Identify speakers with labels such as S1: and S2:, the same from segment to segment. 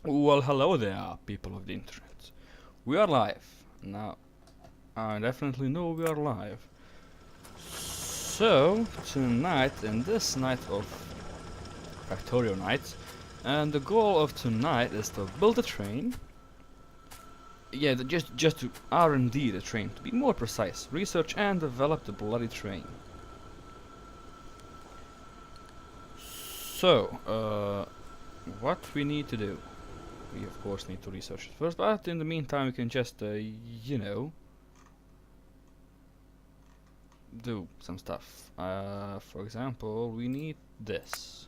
S1: Well, hello there, people of the internet. We are live. Now, I definitely know we are live. So, tonight, and this night of Factorio night, and the goal of tonight is to build a train. Yeah, just to R&D the train, to be more precise. Research and develop the bloody train. So, what we need to do? We of course need to research it first, but in the meantime we can just, you know, do some stuff. For example, we need this.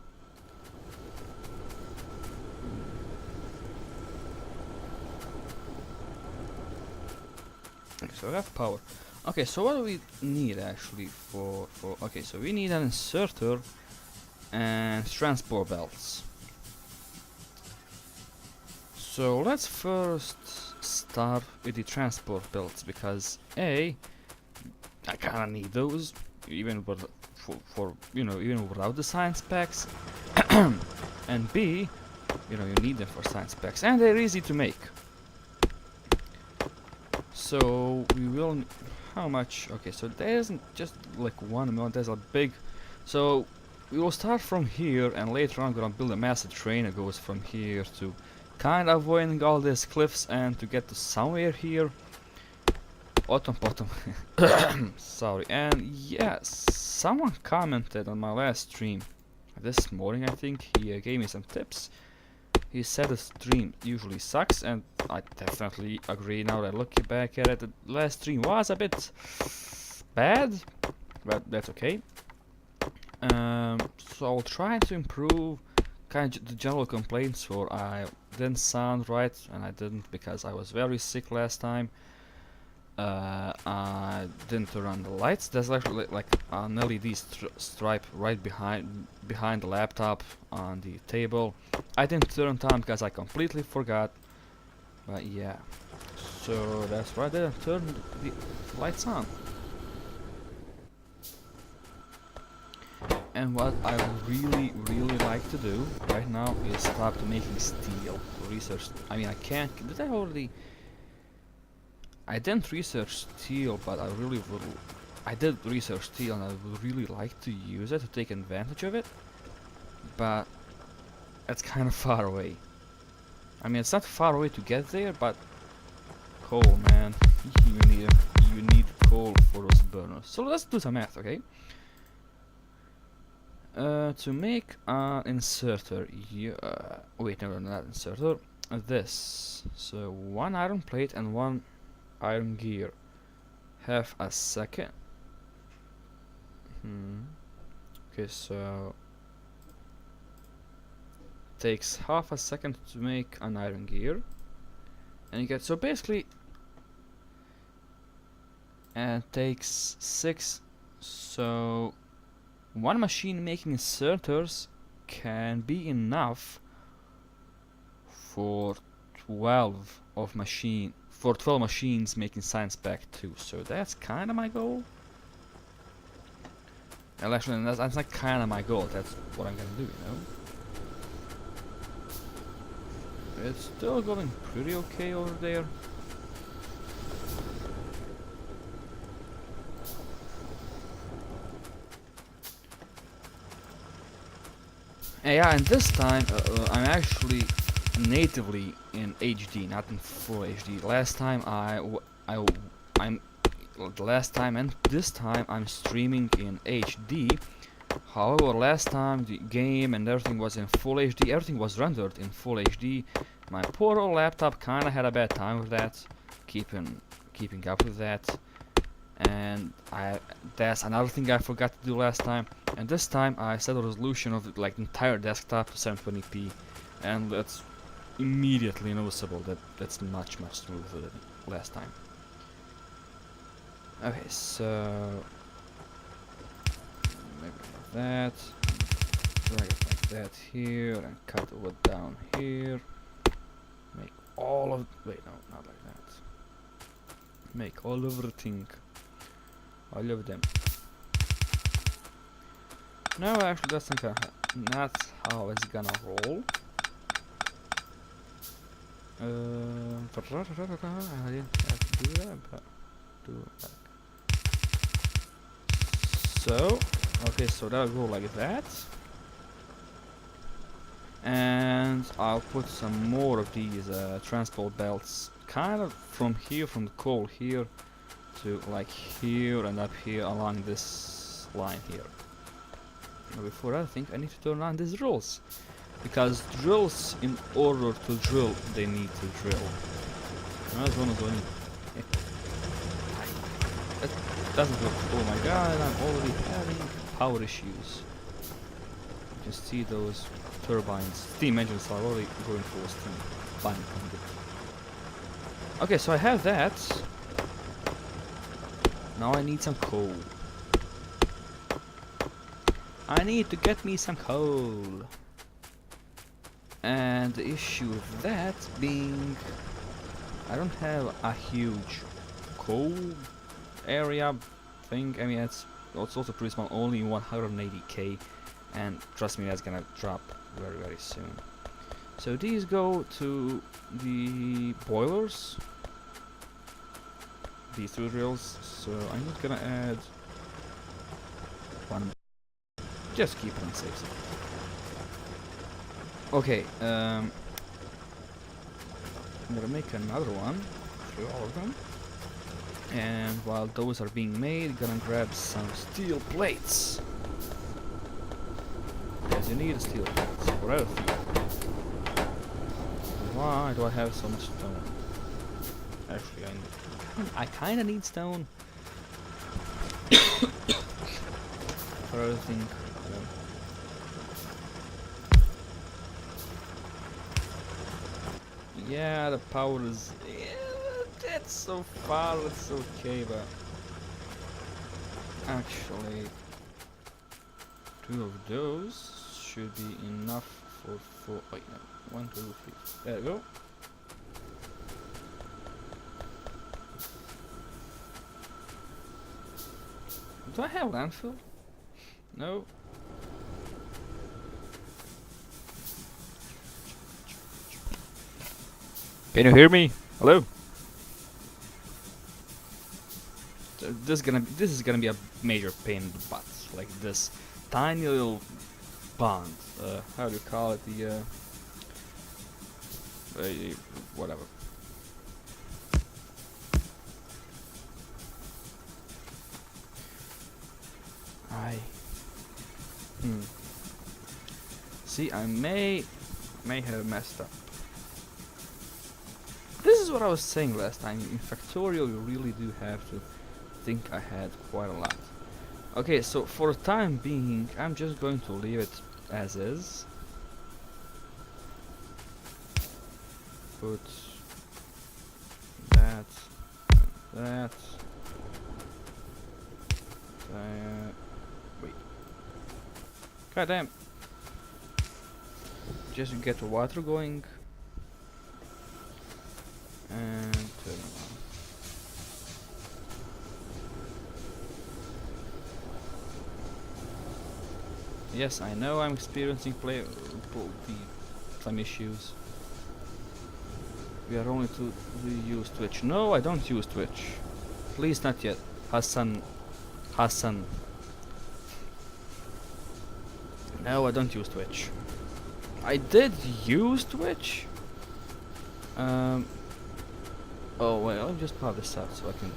S1: Okay, so we have power. Okay, so what do we need actually for okay, so we need an inserter and transport belts. So let's first start with the transport belts because I kinda need those even with for you know, even without the science packs. And B, you know, you need them for science packs and they're easy to make. So we will how much? Okay, so there isn't just like one amount, there's a big, so we will start from here and later on gonna build a massive train that goes from here to kind of avoiding all these cliffs and to get to somewhere here. Bottom. Sorry. And yes, someone commented on my last stream this morning, I think. He gave me some tips. He said the stream usually sucks, and I definitely agree now that looking back at it. The last stream was a bit bad, but that's okay. So I'll try to improve kind of the general complaints for I didn't sound right, and I didn't because I was very sick last time. I didn't turn on the lights. There's actually like an LED stripe right behind the laptop on the table. I didn't turn it on because I completely forgot. But yeah, so that's why I didn't turn the lights on. And what I really like to do right now is start making steel. Research. I mean, I can't. Did I already? I didn't research steel, but I did research steel and I would really like to use it to take advantage of it. But it's kind of far away. I mean, it's not far away to get there, but coal, man. You need coal for those burners. So let's do some math, okay? To make an inserter, wait, no, not inserter. This. So one iron plate and one iron gear. Half a second. Okay, so takes half a second to make an iron gear, and you get so basically, and takes 6. So one machine making inserters can be enough for 12 machines making science pack 2. So that's kind of my goal. Well, actually, that's not kind of my goal. That's what I'm gonna do, you know. It's still going pretty okay over there. Yeah, and this time I'm actually natively in HD, not in full HD. Last time the last time and this time I'm streaming in HD. However, last time the game and everything was in full HD, everything was rendered in full HD. My poor old laptop kinda had a bad time with that, keeping up with that. And that's another thing I forgot to do last time. And this time I set the resolution of like the entire desktop to 720p, and that's immediately noticeable that that's much smoother than last time. Okay, so maybe like that, drag it like that here, and cut the wood down here. Make all of wait, no, not like that. Make all everything. All of them. No, actually, that's not how it's gonna roll. I didn't have to do that, but do that. So, okay, so that'll go like that. And I'll put some more of these transport belts, kind of from here, from the coal here, to like here and up here along this line here. But before that, I think I need to turn on these drills, because drills, in order to drill, they need to drill. That doesn't work. Oh my god, I'm already having power issues. You can see those turbines, steam engines are already going for a steam. Fine. Okay, so I have that. Now I need some coal. I need to get me some coal. And the issue with that being, I don't have a huge coal area thing. I mean, it's also pretty small, only 180k, and trust me, that's gonna drop very soon. So these go to the boilers, these two drills. So I'm not gonna add one, just keep it on safe side. Okay, I'm gonna make another one for all of them. And while those are being made, gonna grab some steel plates. Because you need steel plates for everything. Why do I have so much stone? Actually, I kinda need stone for everything. Yeah, the power is. Yeah, it's so far, it's okay, but actually, 2 of those should be enough for 4. Wait, no, 1, 2, 3. There we go. Do I have landfill? No. Can you hear me? Hello? So this is gonna be a major pain in the butt. Like this tiny little pond. How do you call it? The whatever. See, I may have messed up. This is what I was saying last time. In Factorio, you really do have to think ahead quite a lot. Okay, so for the time being, I'm just going to leave it as is. Put that, that, wait. God damn. Just to get the water going. And turn on. Yes, I know I'm experiencing some issues. We are only to use Twitch. No, I don't use Twitch. Please, not yet. Hassan. No, I don't use Twitch. I did use Twitch. Oh wait, I'll just pop this out so I can.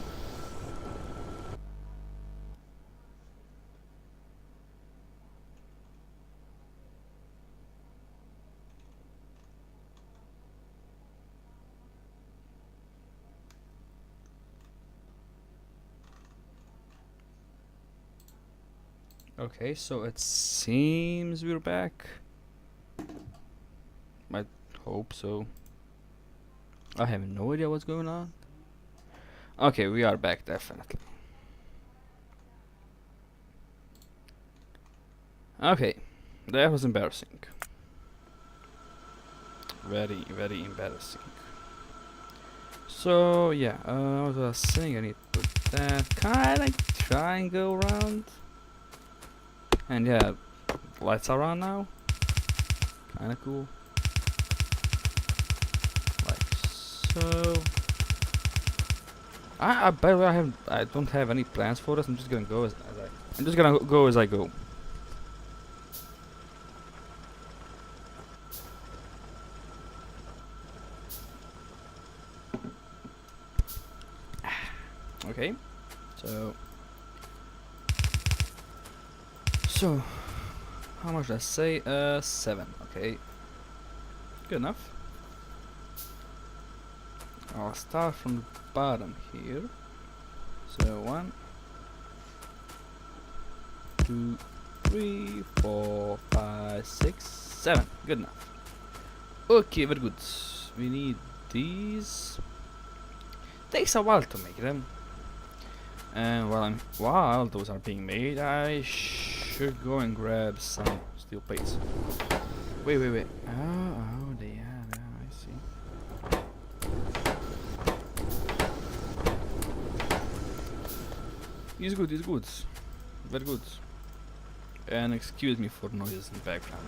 S1: Okay, so it seems we're back. I hope so. I have no idea what's going on. Okay, we are back, definitely. Okay, that was embarrassing. Very embarrassing. So yeah, what was I saying? I need to put that kinda try and go around. And yeah, lights are on now. Kinda cool. Like So by the way, I don't have any plans for this. I'm just gonna go I'm just gonna go as I go. Okay, so how much did I say? 7. Okay, good enough. I'll start from the bottom here. So 1, 2, 3, 4, 5, 6, 7. Good enough. Okay, very good. We need these. Takes a while to make them. And while those are being made, I should go and grab some steel plates. Wait. Oh, they are there. I see. He's good. Very good. And excuse me for noises in the background.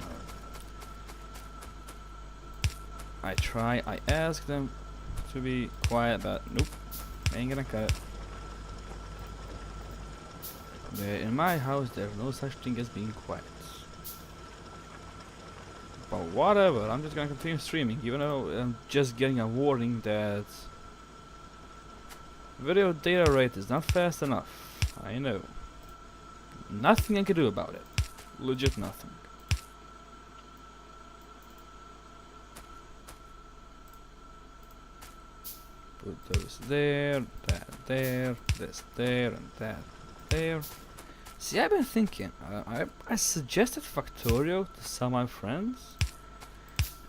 S1: I ask them to be quiet, but nope, ain't gonna cut it. In my house, there's no such thing as being quiet. But whatever, I'm just gonna continue streaming, even though I'm just getting a warning that video data rate is not fast enough. I know. Nothing I can do about it. Legit nothing. Put those there, that there, this there, and that there. See, I've been thinking. I suggested Factorio to some of my friends,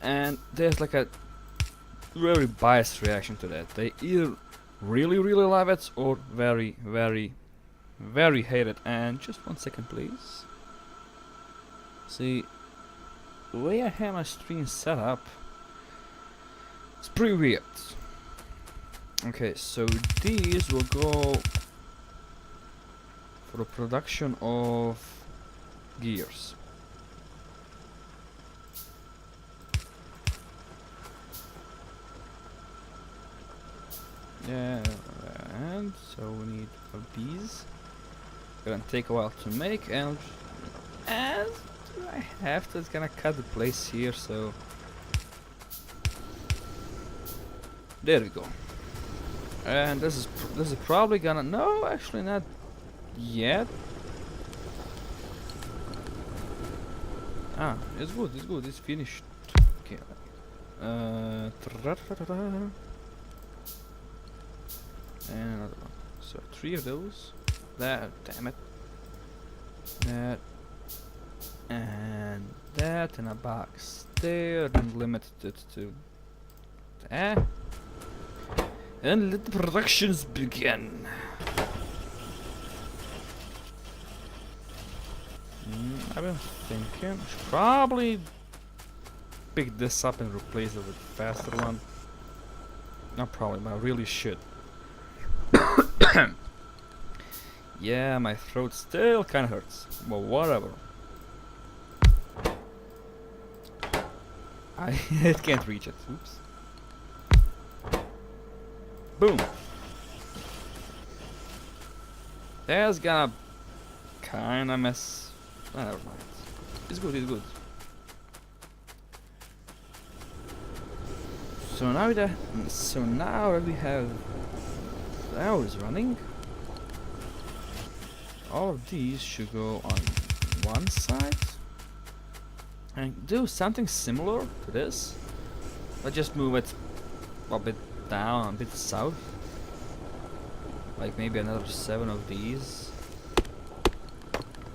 S1: and there's like a very biased reaction to that. They either really love it or very hate it. And just 1 second, please. See, the way I have my stream set up, it's pretty weird. Okay, so these will go for the production of gears. Yeah, and so we need these. Gonna take a while to make, and I have to. It's gonna cut the place here, so there we go. And this is probably gonna no, actually not yet. Ah, it's good. It's finished. Okay. And another one. So 3 of those. That, damn it. That and that in a box there, and limited it to that. And let the productions begin. I've been thinking, should probably pick this up and replace it with a faster one. Not probably, but I really should. Yeah, my throat still kinda hurts, but whatever. It can't reach it. Oops. Boom. That's gonna kinda mess. Never mind. It's good. So now that we have the hours running, all of these should go on one side and do something similar to this, but just move it a bit down, a bit south, like maybe another 7 of these.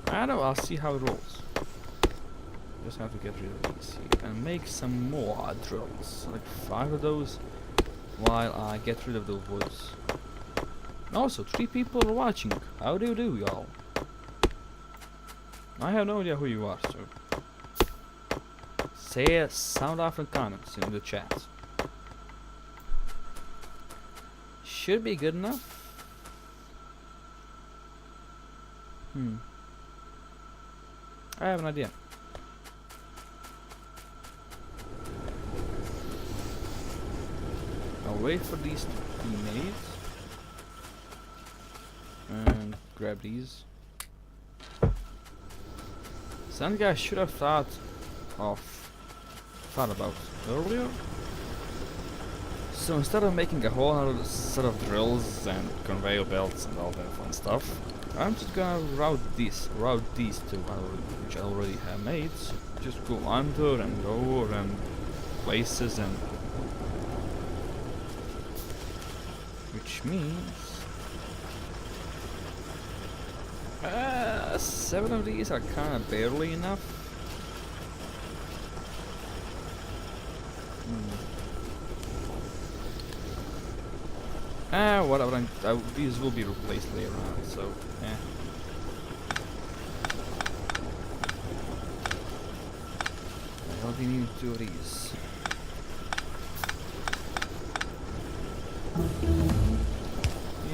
S1: I don't know, I'll see how it rolls. Just have to get rid of these here and make some more drills, like 5 of those, while I get rid of the woods. And also, 3 people are watching. How do you do, y'all? I have no idea who you are, so say it, sound off in comments in the chat. Should be good enough. I have an idea. I'll wait for these to be made. And grab these. Something I should have thought about earlier. So instead of making a whole other set of drills and conveyor belts and all that fun stuff, I'm just gonna route these two, which I already have made. So just go under and over and places, and which means 7 of these are kind of barely enough. Whatever. These will be replaced later on, so yeah. I'll be needing 2 of these.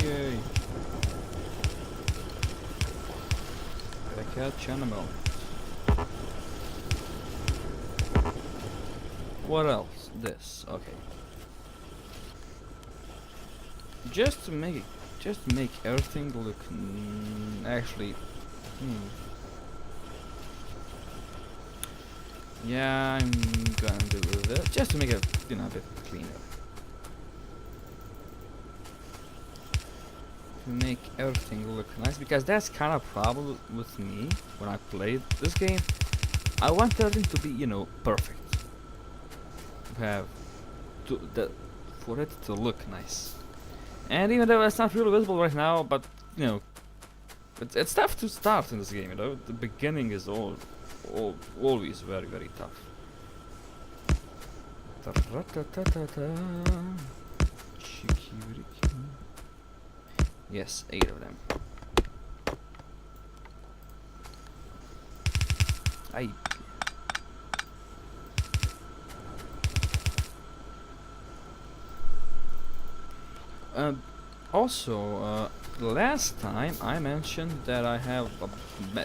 S1: Yay! Gotta catch animal. What else? This. Okay. Just to make everything look actually. Yeah, I'm gonna do this just to make it, a bit cleaner. To make everything look nice, because that's kind of problem with me when I played this game. I want everything to be, perfect. For it to look nice. And even though it's not really visible right now, but it's tough to start in this game. The beginning is always very, very tough. Yes, 8 of them. Also, last time I mentioned that I have a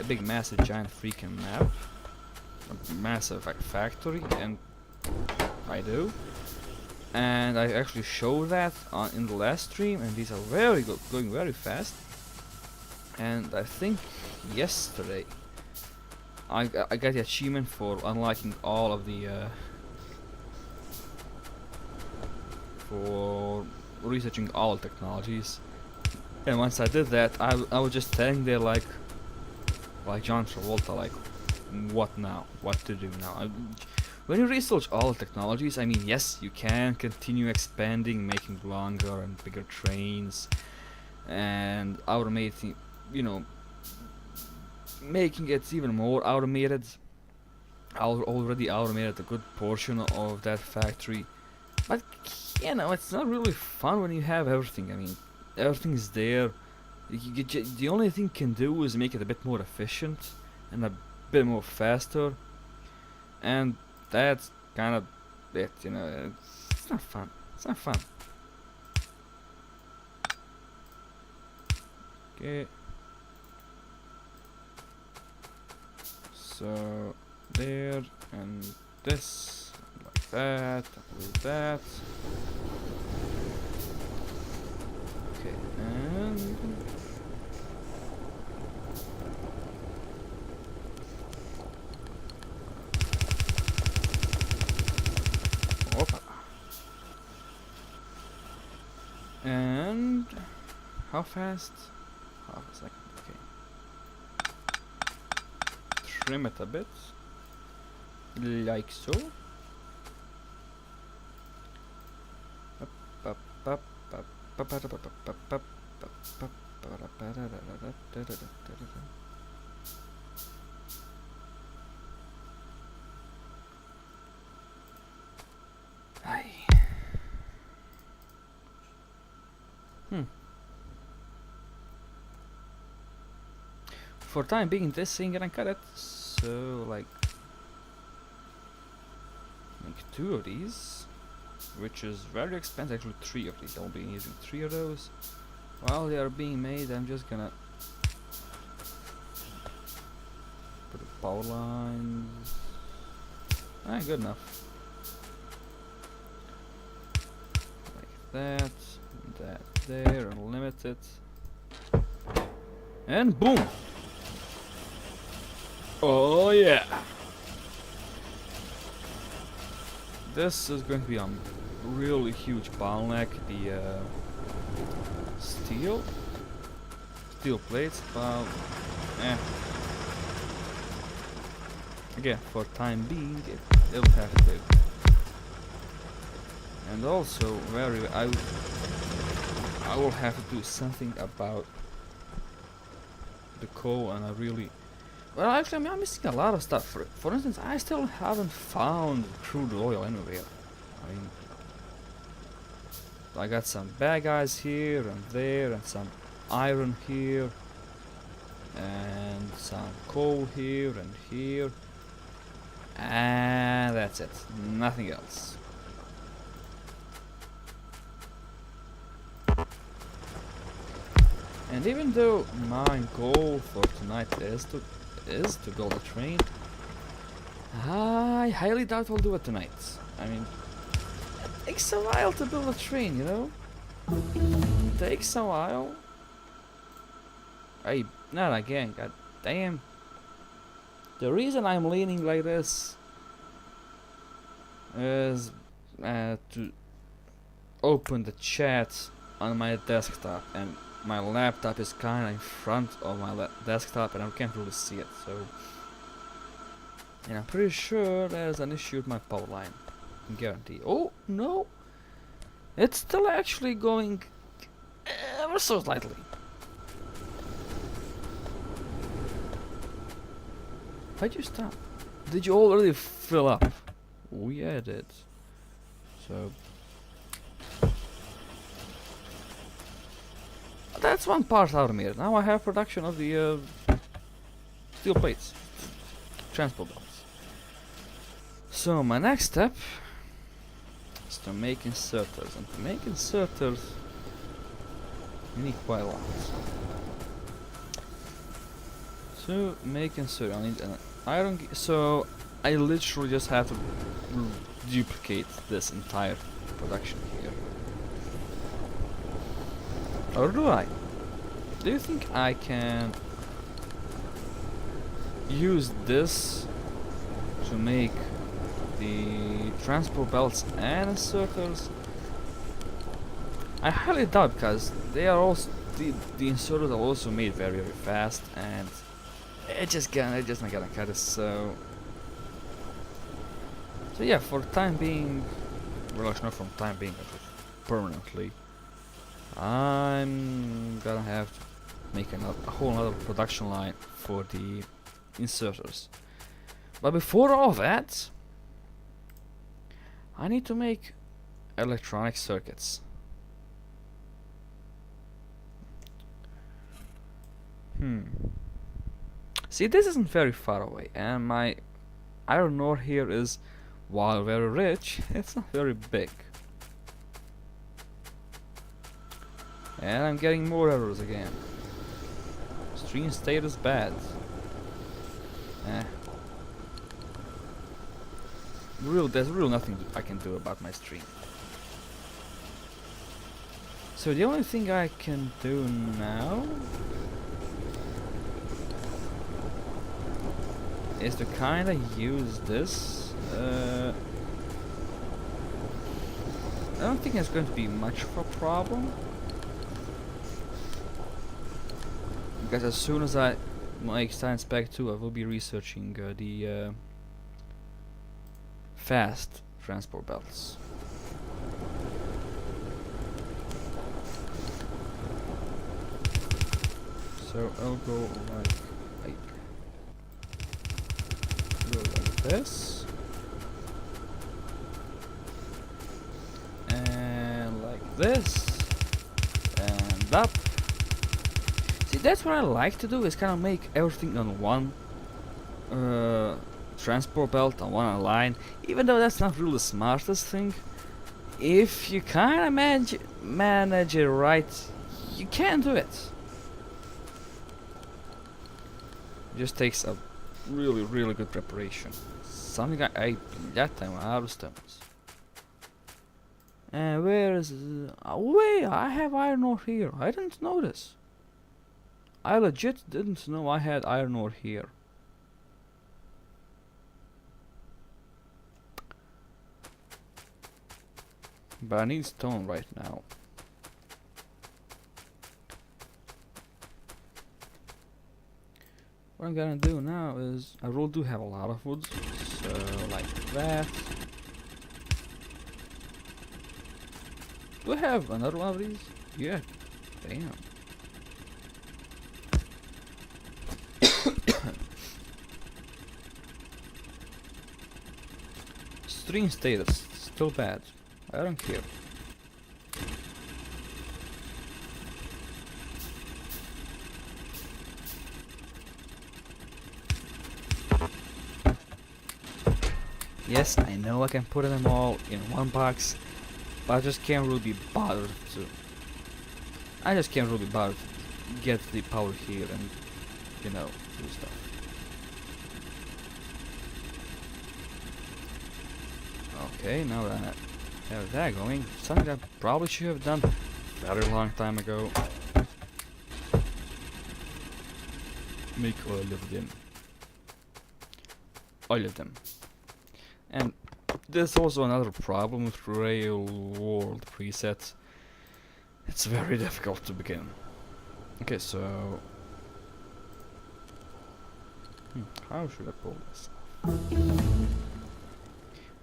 S1: big, massive, giant freaking map, a massive factory, and I do. And I actually showed that in the last stream, and these are very good, going very fast. And I think yesterday I got the achievement for unlocking all of the for researching all technologies. And once I did that, I was just standing there like John Travolta, like, what now? What to do now? When you research all technologies, I mean, yes, you can continue expanding, making longer and bigger trains, and automating, making it even more automated. Already automated a good portion of that factory, but it's not really fun when you have everything. I mean, everything's there. The only thing you can do is make it a bit more efficient and a bit more faster, and that's kind of it. It's not fun. It's not fun. Okay. So there, and this like that, with that. Okay, and opa. And how fast? Half a second. Okay. Trim it a bit, like so. For time being, this ain't gonna cut it. So like, make 2 of these, which is very expensive. Actually, 3 of these. I'll be using 3 of those. While they are being made, I'm just gonna put the power lines. Good enough. Like that, that there, unlimited, and boom! Oh yeah! This is going to be a really huge bottleneck. The steel plates, well, again, for time being, it'll have to. And also, I will have to do something about the coal, and I really, well, actually, I mean, I'm missing a lot of stuff. For instance, I still haven't found crude oil anywhere. I mean, I got some bad guys here and there, and some iron here, and some coal here and here, and that's it. Nothing else. And even though my goal for tonight is to build a train, I highly doubt I'll do it tonight. I mean, it takes a while to build a train, you know? It takes a while. Not again, god damn. The reason I'm leaning like this is to open the chat on my desktop, and my laptop is kinda in front of my desktop and I can't really see it, so, and I'm pretty sure there's an issue with my power line. I can guarantee. Oh no, it's still actually going ever so slightly. Why'd you stop? Did you already fill up? Oh yeah, I did. So that's one part out of me. Now I have production of the steel plates, transport belts. So my next step is to make inserters, and to make inserters you need quite a lot. To make insert, I need an iron. So I literally just have to duplicate this entire production here. Or do I? Do you think I can use this to make the transport belts and inserters? I highly doubt, because they are also the inserters are also made very fast, and it's just not gonna cut it. So yeah, for the time being, well, actually not from time being, but permanently, I'm gonna have to make a whole other production line for the inserters. But before all that, I need to make electronic circuits. See, this isn't very far away, and my iron ore here is, while very rich, it's not very big. And I'm getting more errors again. Stream state is bad. There's real nothing I can do about my stream. So the only thing I can do now is to kinda use this. I don't think it's going to be much of a problem, because as soon as I make Science Pack 2, I will be researching the fast transport belts. So I'll go like this, and like this, and up. See, that's what I like to do, is kind of make everything on one transport belt, on one line, even though that's not really the smartest thing. If you kind of manage it right, you can do it. It just takes a really good preparation. Something I ate that time, out of stones. And where is... wait, I have iron ore here. I didn't notice. I legit didn't know I had iron ore here. But I need stone right now. What I'm gonna do now is... I really do have a lot of wood. So, like that. Do I have another one of these? Yeah. Damn. Stream status. Still bad. I don't care. Yes, I know I can put them all in one box, but I just can't really be bothered to. I just can't really be bothered to get the power here and, you know, do stuff. Okay, now that I have that going, something I probably should have done a very long time ago. Make all of them. All of them. And there's also another problem with Rail World presets. It's very difficult to begin. Okay, so... how should I pull this off?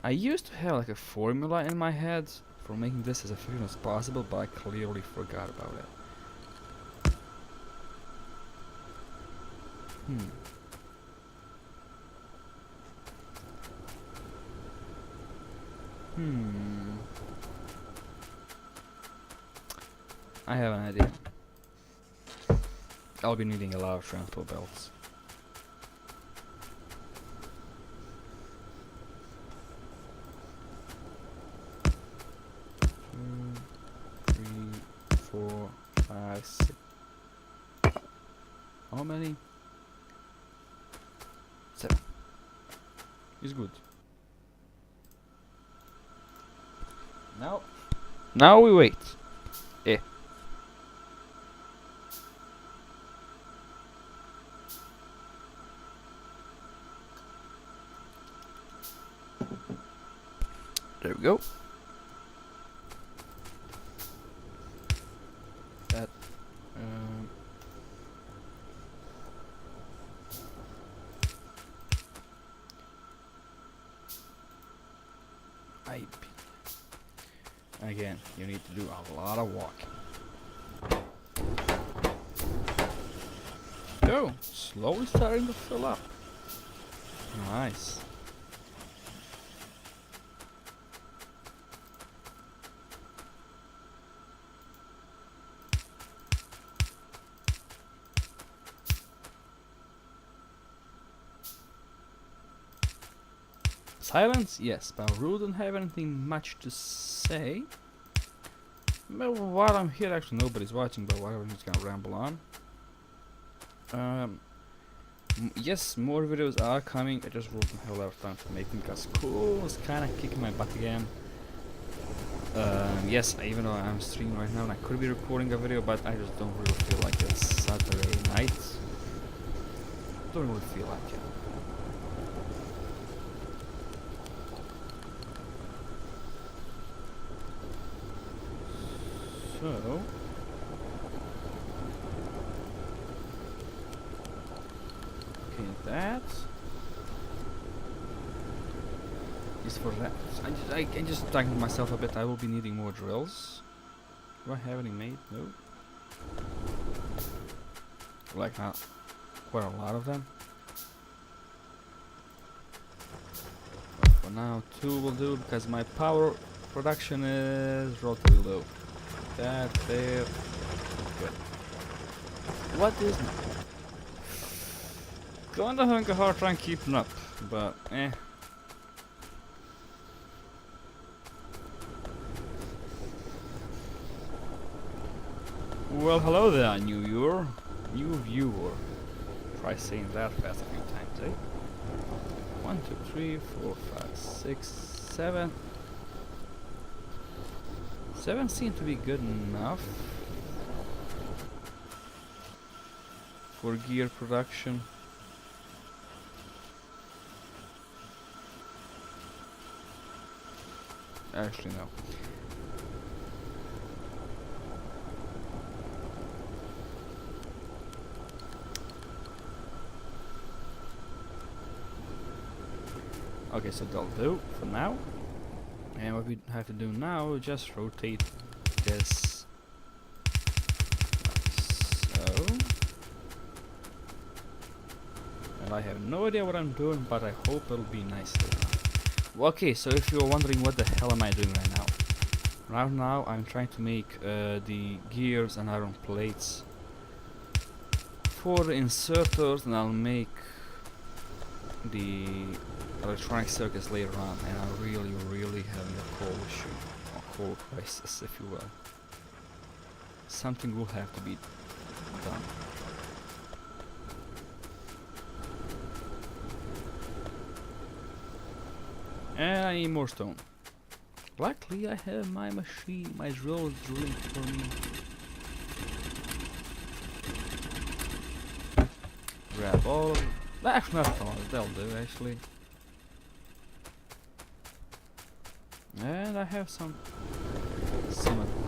S1: I used to have like a formula in my head for making this as efficient as possible, but I clearly forgot about it. I have an idea. I'll be needing a lot of transport belts. Two, 3, 4, 5, 6. How many? 7. Is good. Now we wait. There we go. That IP. Again, you need to do a lot of walking. Oh, slowly starting to fill up. Nice. Silence? Yes, but I really don't have anything much to say. Well, while I'm here, actually nobody's watching, but whatever, I'm just gonna ramble on. Yes, more videos are coming. I just really don't have a lot of time to make them because school is kind of kicking my butt again. Yes, even though I'm streaming right now and I could be recording a video, but I just don't really feel like it's Saturday night. Don't really feel like it. So, okay, that is for that. I just talking myself a bit. I will be needing more drills. Do I have any made? No. Like not quite a lot of them. But for now, 2 will do because my power production is relatively low. That there. Good. What is kinda having a hard time keeping up, but eh. Well, hello there, new viewer. Try saying that fast a few times, eh? 1, 2, 3, 4, 5, 6, 7. 7 seems to be good enough for gear production. Actually, no. Okay, so that'll do for now. And what we have to do now is just rotate this like so. And I have no idea what I'm doing, but I hope it'll be nice. Okay, so if you're wondering what the hell am I doing right now? Right now I'm trying to make the gears and iron plates for the inserters, and I'll make the electronic circuits later on, and I'm really having a coal issue, or coal crisis if you will. Something will have to be done. And I need more stone. Luckily I have my machine, my drill is drilling for me. Grab all of that's not all, that'll do actually. And I have some of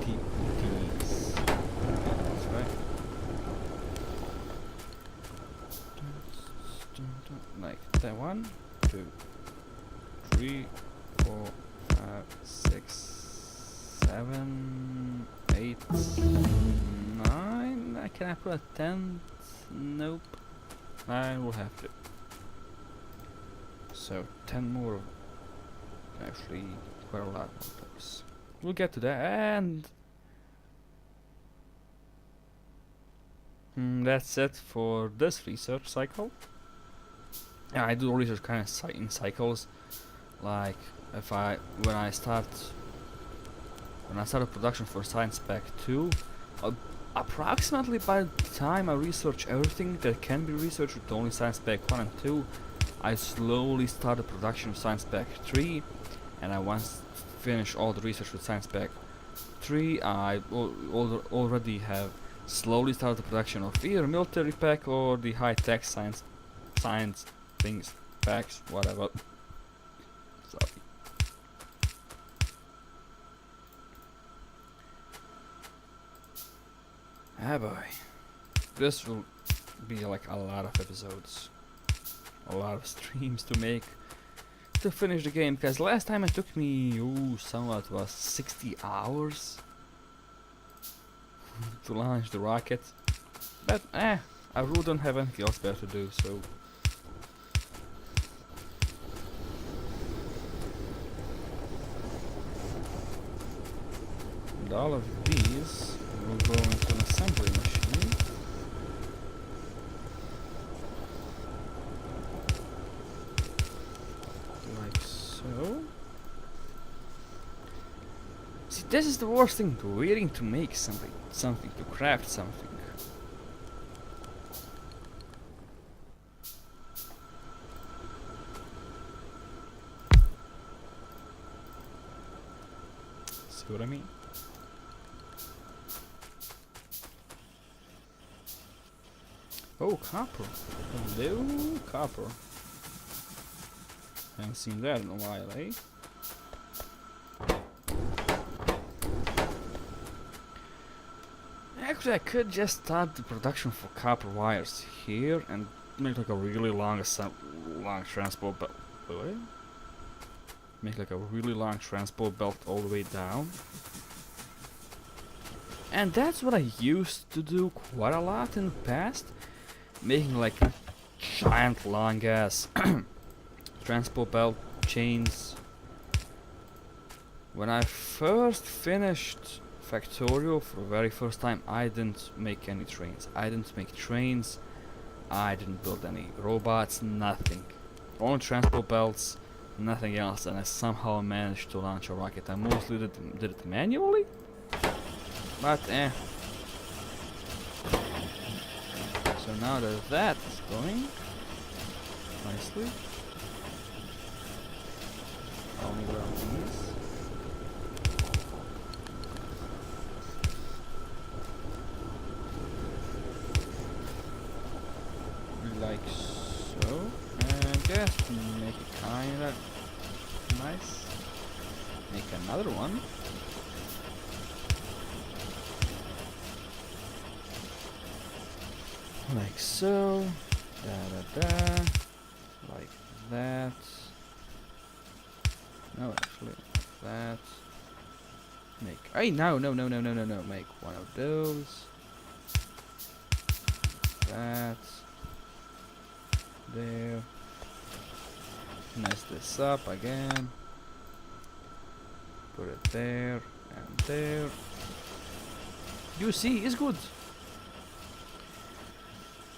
S1: these. That's right. Like that, 1, 2, 3, 4, 5, 6, 7, 8, 9. Can I put a 10th? Nope. 9 will have to. So 10 more. Actually, quite a lot of those. We'll get to that, and that's it for this research cycle. Yeah, I do research kind of in cycles. Like when I start a production for Science Pack 2, approximately by the time I research everything that can be researched with only Science Pack 1 and 2, I slowly start the production of Science Pack 3, and I once finish all the research with Science Pack 3, I already have slowly started the production of either military pack or the high-tech science things, packs, whatever. Sorry. Ah boy. This will be like a lot of episodes. A lot of streams to make to finish the game, because last time it took me somewhat was 60 hours to launch the rocket. But I really don't have anything else better to do, so and all of these will go into an assembly machine. Like so. See, this is the worst thing, waiting to make something, to craft something. See what I mean? Oh, copper. Hello, copper. Haven't seen that in a while, eh? Actually, I could just start the production for copper wires here and make like a really long transport belt. Make like a really long transport belt all the way down. And that's what I used to do quite a lot in the past. Making like giant long ass transport belt chains. When I first finished Factorio for the very first time, I didn't make any trains. I didn't build any robots, nothing. Only transport belts, nothing else, and I somehow managed to launch a rocket. I mostly did it manually, but So now that that's going nicely. Only grab these. just make it kinda nice. Make another one. Like so. Da da da. Like that. No, actually, like that. Make. Hey, no. Make one of those. That. There. Mess this up again. Put it there and there. You see, it's good.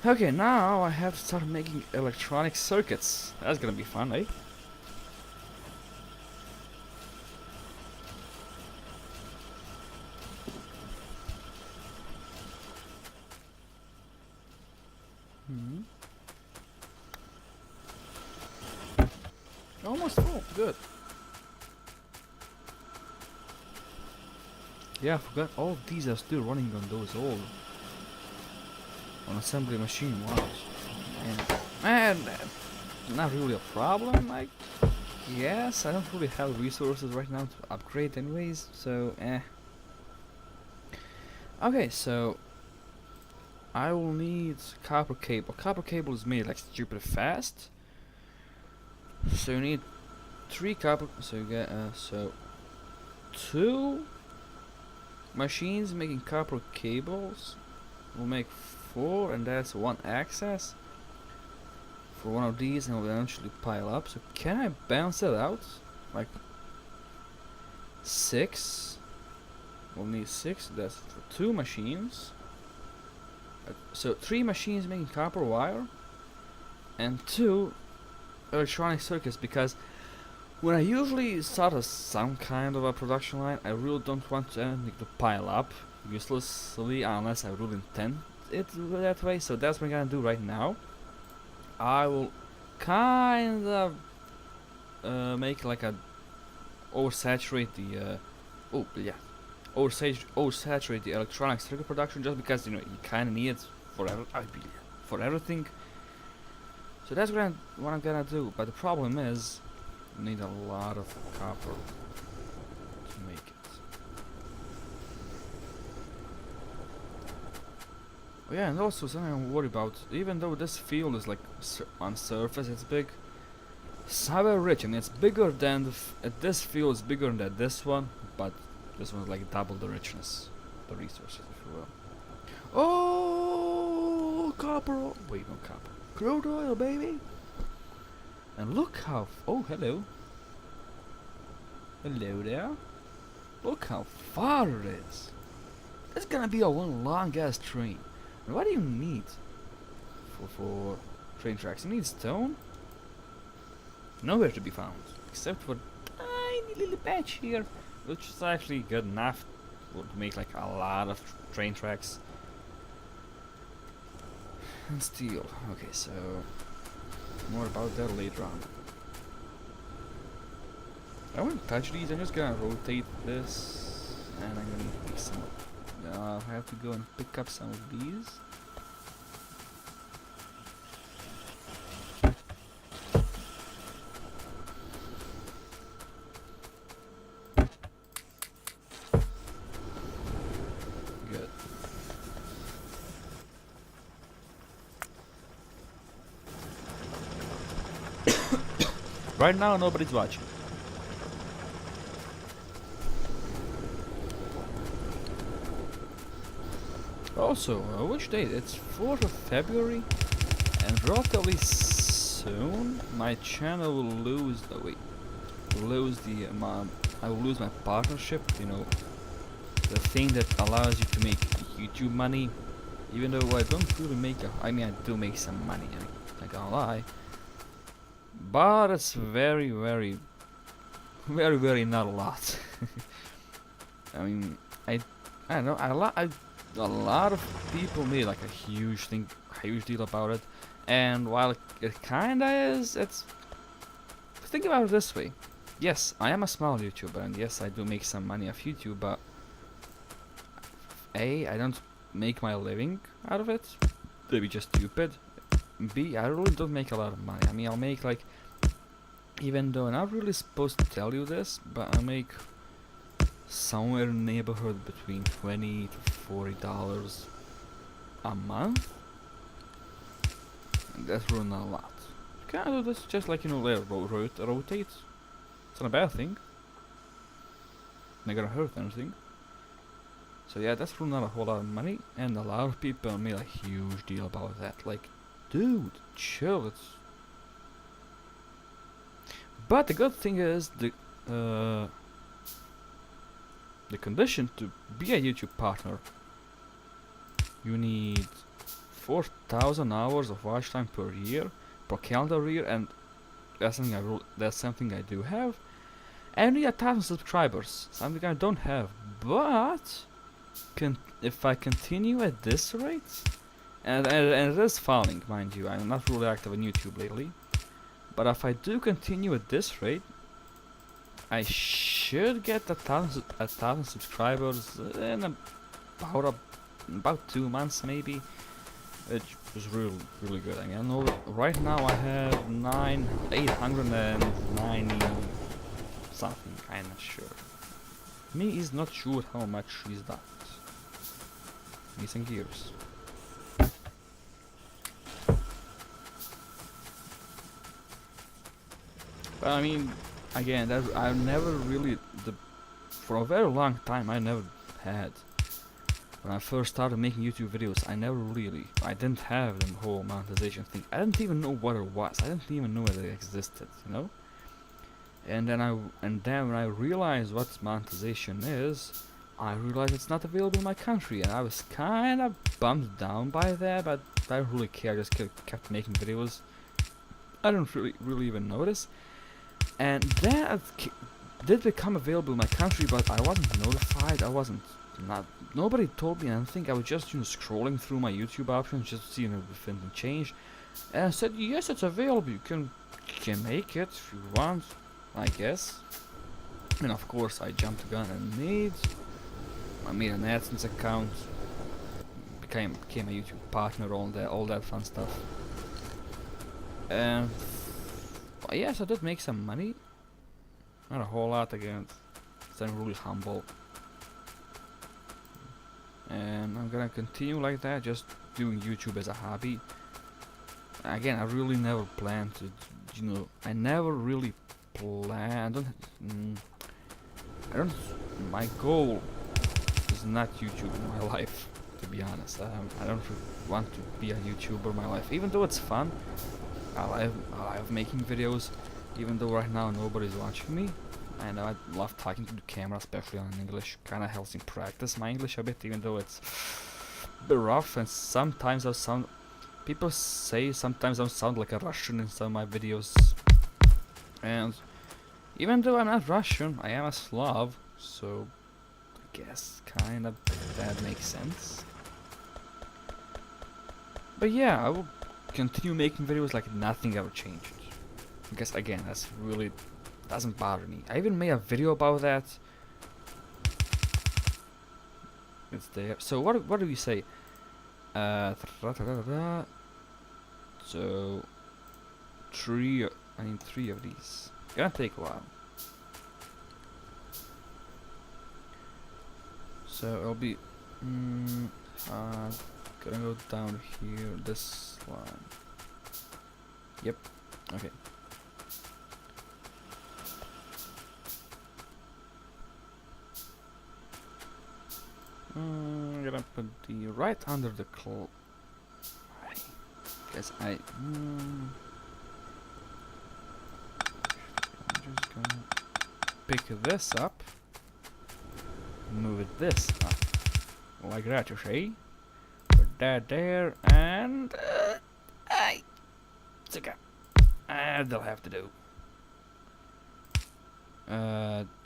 S1: Okay, now I have to start making electronic circuits. That's gonna be fun, eh? Hmm. Almost full. Good. Yeah, I forgot all of these are still running on those old on assembly machine. Wow. And not really a problem. Like, yes, I don't really have resources right now to upgrade anyways. So, Okay, so I will need copper cable. Copper cable is made like stupid fast. So you need 3 copper. So you get so 2 machines making copper cables will make 4, and that's 1 access for one of these, and will eventually pile up. So can I bounce it out? Like 6. We'll need 6. That's for 2 machines. So 3 machines making copper wire, and 2 electronic circuits, because when I usually start some kind of a production line, I really don't want anything to pile up uselessly unless I really intend it that way. So that's what I'm gonna do right now. I will kind of make like a oversaturate the oversaturate the electronic circuit production, just because you kind of need it for everything. So that's what I'm gonna do. But the problem is, you need a lot of copper to make it. Oh yeah, and also something I'm worried about. Even though this field is like on surface, it's big. It's very rich, and it's bigger than this field is bigger than this one, but this one's like double the richness, the resources, if you will. Oh, copper! Wait, no copper. Crude oil, baby. And look how. Oh, hello. Hello there. Look how far it is. It's gonna be a one long ass train. And what do you need for train tracks? You need stone. Nowhere to be found, except for a tiny little patch here, which is actually good enough to make like a lot of train tracks. And steel. Okay, so more about that later on. I won't touch these. I'm just gonna rotate this, and I'm gonna pick some up. I have to go and pick up some of these. Good. Right now, nobody's watching. Also, which date? It's 4th of February, and relatively soon my channel will lose the I will lose my partnership. You know, the thing that allows you to make YouTube money. Even though I don't really make I do make some money. I'm not gonna lie, but it's very, very, very, very not a lot. I mean, I don't know. A lot of people made like a huge deal about it, and while it kinda is, think about it this way. Yes, I am a small YouTuber, and yes, I do make some money off YouTube, but I don't make my living out of it. That'd be just stupid. B, I really don't make a lot of money. I mean, I'll make like, even though I'm not really supposed to tell you this, but I make somewhere in the neighborhood between $20 to $40 a month. And that's really not a lot. You can do this just like, you know, let it rotate. It's not a bad thing. Not gonna hurt anything. So yeah, that's really not a whole lot of money, and a lot of people made a huge deal about that. Like, dude, chill. But the good thing is the condition to be a YouTube partner, you need 4,000 hours of watch time per year, per calendar year, and that's something I do have. And we have 1,000 subscribers, something I don't have. But if I continue at this rate, and it is falling, mind you, I'm not really active on YouTube lately. But if I do continue at this rate, I should get 1,000 subscribers in about 2 months maybe. It was really good. I mean, I know right now I have 890 something. I'm not sure. Me is not sure how much is that. Missing gears. But I mean, again, I've never really, for a very long time, I never had. When I first started making YouTube videos, I didn't have the whole monetization thing. I didn't even know what it was. I didn't even know that it existed, you know? And then when I realized what monetization is, I realized it's not available in my country, and I was kind of bummed down by that, but I didn't really care. I just kept making videos. I didn't really even notice. And that did become available in my country, but I wasn't notified. Nobody told me anything. I was just, scrolling through my YouTube options just to see if anything changed. And I said, yes, it's available. You can make it if you want, I guess. And of course, I jumped the gun and I made an AdSense account, became a YouTube partner, all that fun stuff. And yes, I did make some money. Not a whole lot again. I'm really humble. And I'm gonna continue like that, just doing YouTube as a hobby. Again, I really never planned to, I never really planned. My goal is not YouTube in my life, to be honest. I don't want to be a YouTuber in my life, even though it's fun. I love making videos, even though right now nobody's watching me. I know I love talking to the camera, especially on English. Kinda helps me practice my English a bit, even though it's a bit rough, and sometimes people say sometimes I sound like a Russian in some of my videos. And even though I'm not Russian, I am a Slav, so I guess kind of that makes sense. But yeah, I will continue making videos like nothing ever changed. Because again, that's really doesn't bother me. I even made a video about that. It's there. So what do we say? So I need 3 of these. Gonna take a while. So it'll be gonna go down here, this line. Yep. Okay. I'm gonna put the right under the claw. I guess I'm just gonna pick this up, move it this up, like that, you see? Put that there, and it's okay. That'll have to do.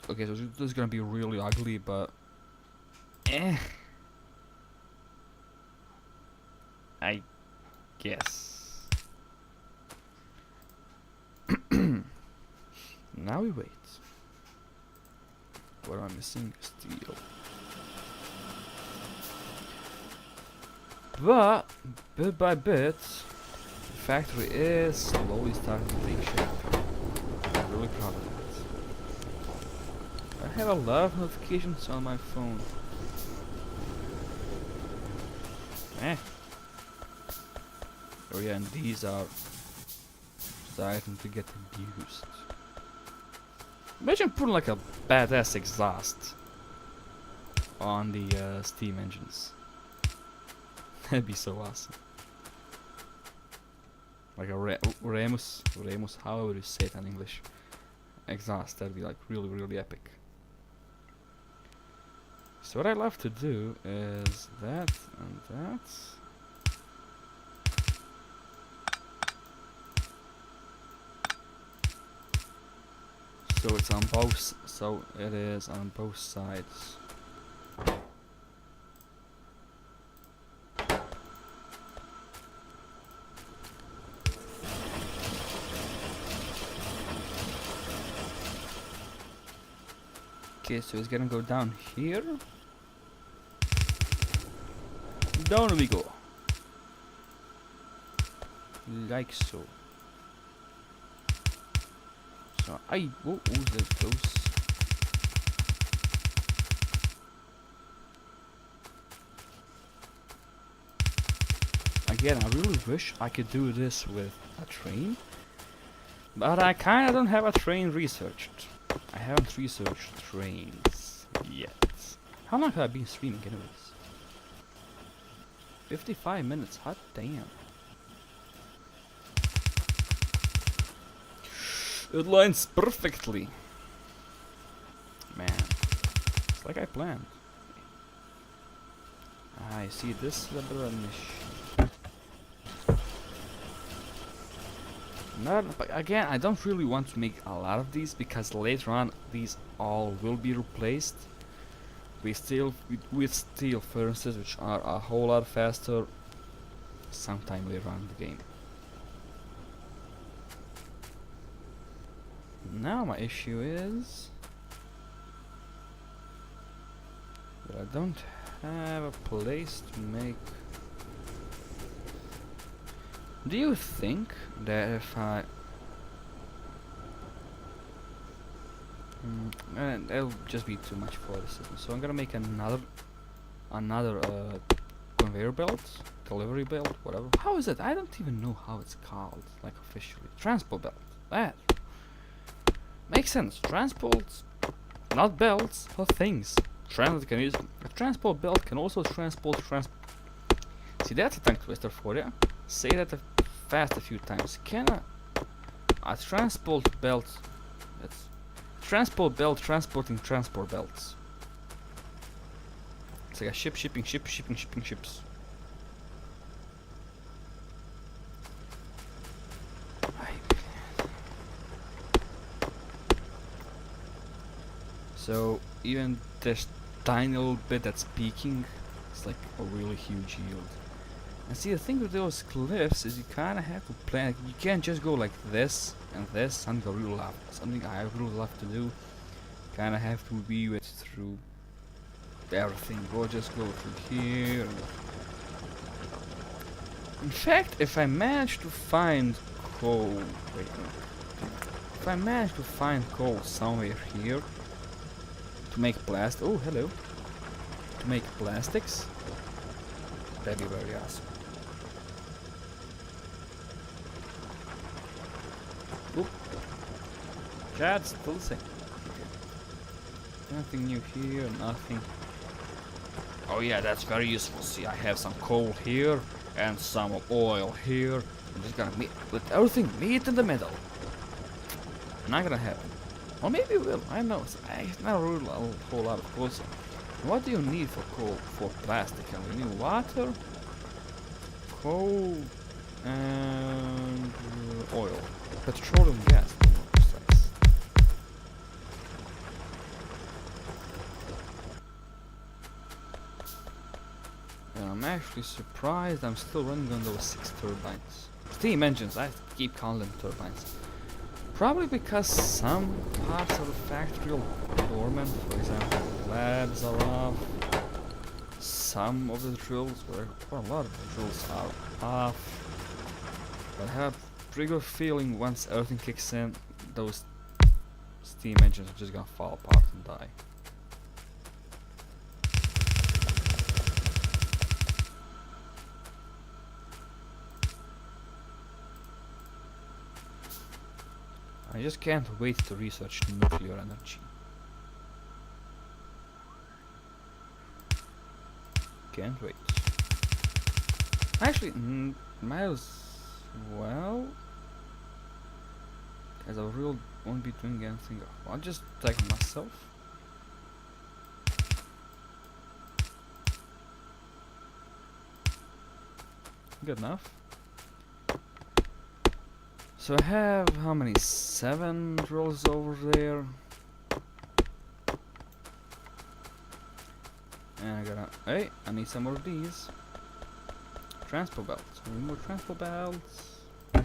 S1: Okay, so this is gonna be really ugly, but I guess. Now we wait. What am I missing? Steel. But bit by bit, factory is slowly starting to take shape. I'm really proud of that. I have a lot of notifications on my phone. Oh yeah, and these are starting to get abused. Imagine putting like a badass exhaust on the steam engines. That'd be so awesome. Like a Remus, however you say it in English. Exhaust, that'd be like really, really epic. So what I love to do is that and that. So it's on both. So it is on both sides. Okay, so it's gonna go down here. Down we go. Like so. So whoa, that's close. Again, I really wish I could do this with a train, but I kinda don't have a train researched. I haven't researched trains yet. How long have I been streaming anyways? 55 minutes, hot damn. It lines perfectly. Man, it's like I planned. I see this little niche. But again, I don't really want to make a lot of these because later on these all will be replaced with steel furnaces, which are a whole lot faster sometime later on in the game. Now my issue is that I don't have a place to make. Do you think that if I that'll just be too much for the system, so I'm gonna make another conveyor belt, delivery belt, whatever. How is it? I don't even know how it's called, like officially. Transport belt. That makes sense. Transports, not belts, but things. A transport belt can also transport. See, that's a tongue twister for you. Say that fast a few times. Can a transport belt? That's transport belt transporting transport belts. It's like a ship shipping ships. So even this tiny little bit that's peaking, it's like a really huge yield. And see, the thing with those cliffs is you kind of have to plan. You can't just go like this and this. Something I really love to do. Kind of have to weave it through everything. Just go through here. In fact, if I manage to find coal, if I manage to find coal somewhere here to make to make plastics, that'd be very awesome. Oop. Chat, still the same. Okay. Nothing new here, nothing. Oh yeah, that's very useful. See, I have some coal here and some oil here. I'm just gonna let everything meet in the middle. Not gonna happen. Or maybe it will. I don't know. It's not really a whole lot of coal. What do you need for coal? For plastic? You need water, coal, and oil. Petroleum gas, to be more precise. And I'm actually surprised I'm still running on those 6 turbines. Steam engines, I keep calling them turbines. Probably because some parts of the factory are dormant. For example, the labs are off. Some of the drills, or a lot of the drills are off. But I have a pretty good feeling once everything kicks in, those steam engines are just gonna fall apart and die. I just can't wait to research nuclear energy. Can't wait. Actually, might as well, as I really won't be doing anything. I'll just take myself. Good enough. So I have how many? 7 drills over there. And I gotta. Hey, I need some more of these. Transport belts. We need more transport belts. So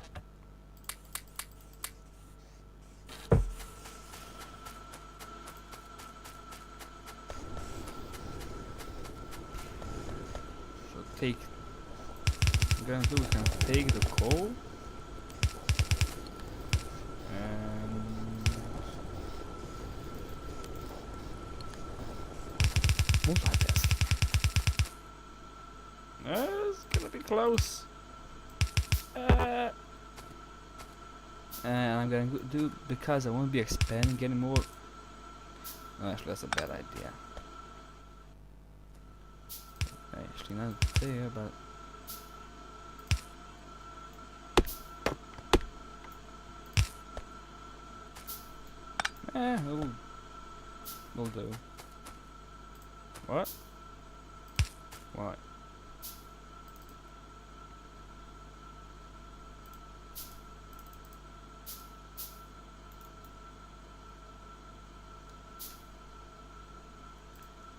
S1: take. I'm gonna do is gonna take the coal. And move like this. It's gonna be close. And I'm gonna do, because I won't be expanding anymore. No, actually, that's a bad idea. Actually, not there, but. Will do. What? Why?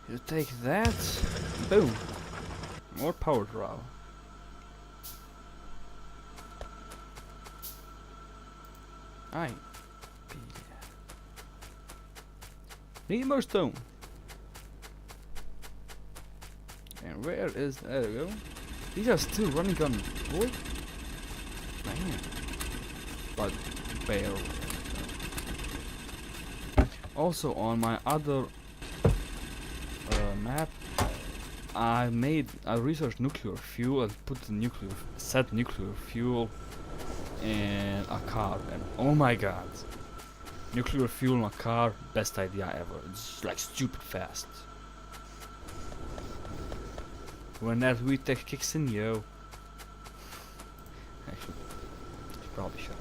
S1: You take that. Boom. More power draw. Aye. Need more stone. And where is, there we go. These are still running on wood? Man. But barely. Also on my other map, I researched nuclear fuel and put the set nuclear fuel in a car, and oh my god. Nuclear fuel in a car, best idea ever. It's like stupid fast. When that weed tech kicks in, yo. Actually, should probably shut up.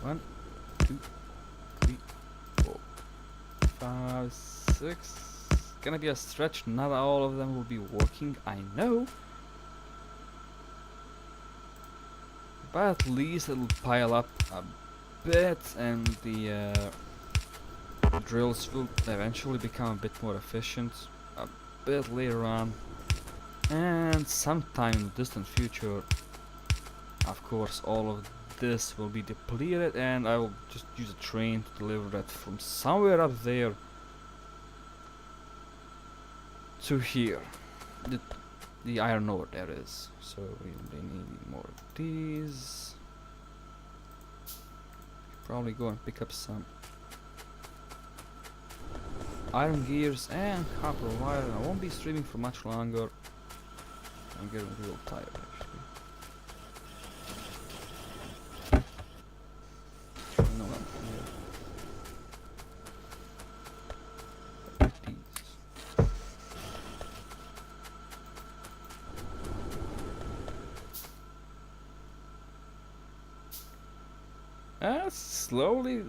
S1: 1, 2, 3, 4, 5, 6. Gonna be a stretch. Not all of them will be working, I know. But at least it'll pile up a bit, and the drills will eventually become a bit more efficient a bit later on, and sometime in the distant future, of course, all of this will be depleted, and I will just use a train to deliver that from somewhere up there to here. The iron ore there is, so we really need more of these. Probably go and pick up some iron gears and copper wire. I won't be streaming for much longer. I'm getting real tired actually. No, I'm here. These. Slowly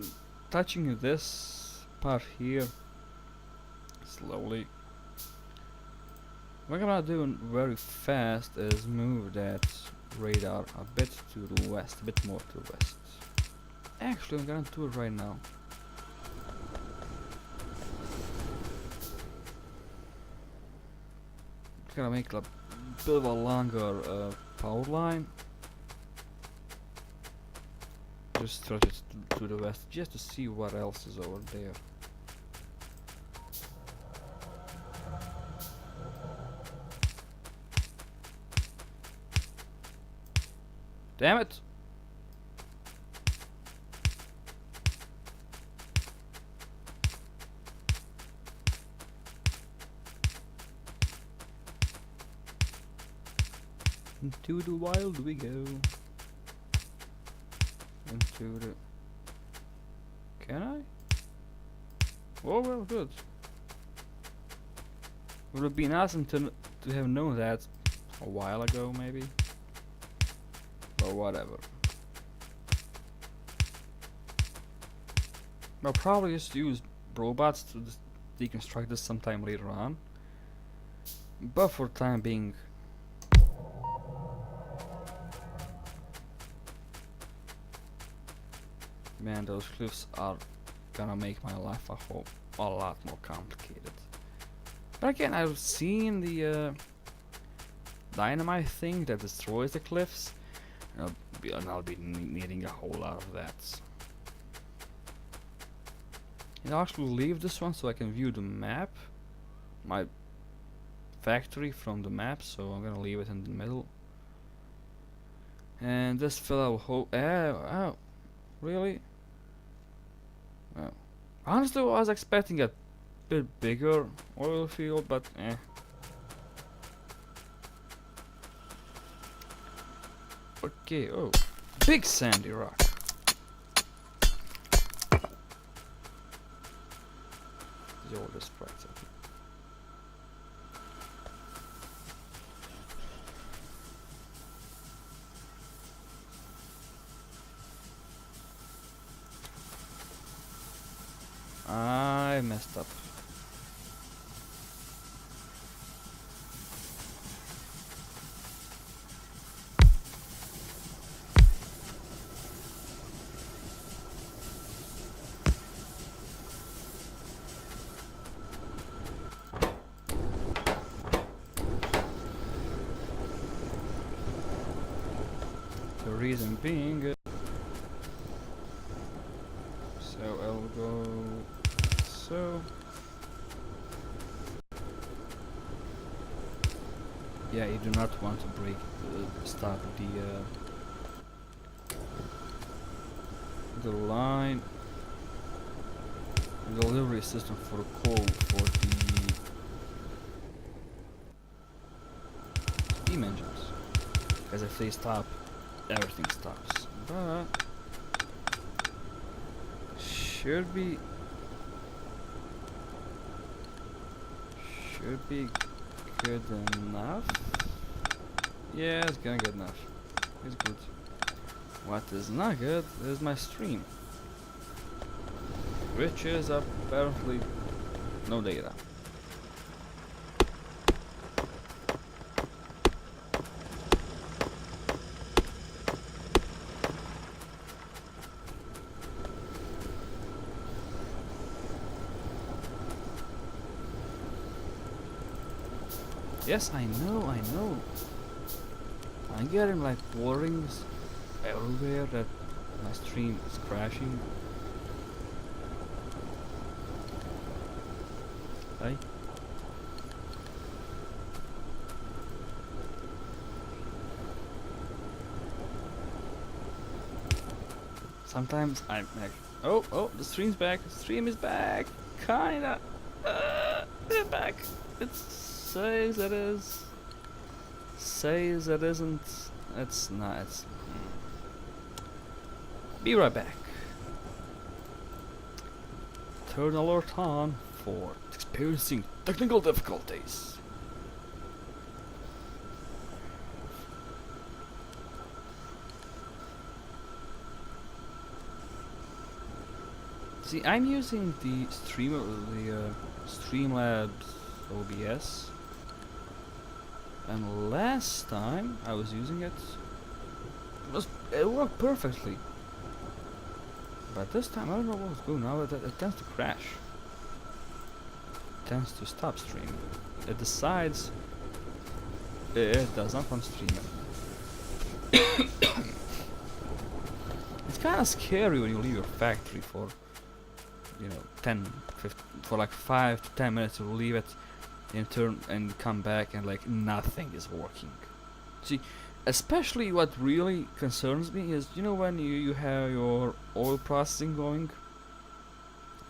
S1: touching this part here. Slowly. What I'm gonna do very fast is move that radar a bit to the west, a bit more to the west. Actually, I'm gonna do it right now. Gonna make a bit of a longer power line. Just stretch it to the west, just to see what else is over there. Damn it! Into the wild we go. Into the... Can I? Oh well, good. Would have been awesome to have known that a while ago, maybe. Or whatever. I'll probably just use robots to deconstruct this sometime later on. But for the time being, man, those cliffs are gonna make my life a lot more complicated. But again, I've seen the dynamite thing that destroys the cliffs, and I'll be needing a whole lot of that. And I'll actually leave this one so I can view the map, my factory from the map, so I'm gonna leave it in the middle. And this fella will hold. Oh, really? Oh. Honestly, I was expecting a bit bigger oil field, but eh. Okay, oh, big sandy rock. Yo, this price. I messed up. The reason being, so I'll go so. Yeah, you do not want to stop the line delivery system for coal for the steam engines, because if they stop, everything stops. But should be good enough. Yeah, it's gonna get enough. It's good. What is not good is my stream, which is apparently no data. Yes, I know. I'm getting like warnings everywhere that my stream is crashing. Hey? Sometimes I'm like, oh, the stream's back. The stream is back. Kinda. It's back. It says it is. Says it isn't. It's not. It's. Be right back. Turn alert on for experiencing technical difficulties. See, I'm using the Streamlabs OBS, and last time I was using it, it worked perfectly. But this time I don't know what's going on. It tends to crash. It tends to stop streaming. It decides it does not want to stream it. It's kind of scary when you leave your factory for, 10, 15, for like 5 to 10 minutes to leave it and turn and come back and like nothing is working. See, Especially what really concerns me is, you know, when you have your oil processing going,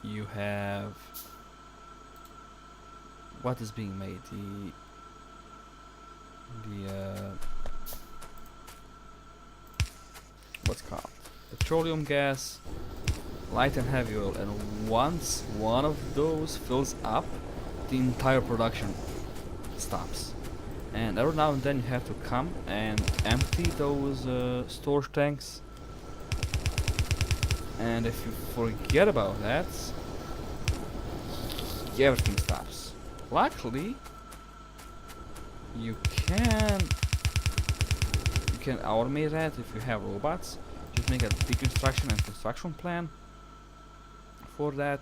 S1: you have what is being made, the what's it called, petroleum gas, light and heavy oil, and once one of those fills up, the entire production stops. And every now and then you have to come and empty those storage tanks. And if you forget about that, everything stops. Luckily, you can automate that if you have robots. Just make a deconstruction and construction plan for that,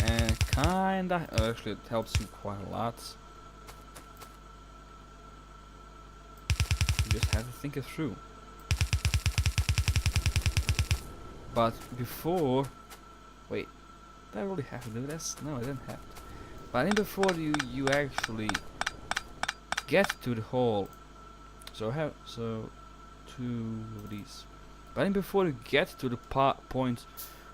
S1: and kinda actually it helps you quite a lot. You just have to think it through. But before, wait, did I really have to do this? No, I didn't have to. But I think before you actually get to the hole, so two of these. But I think before you get to the point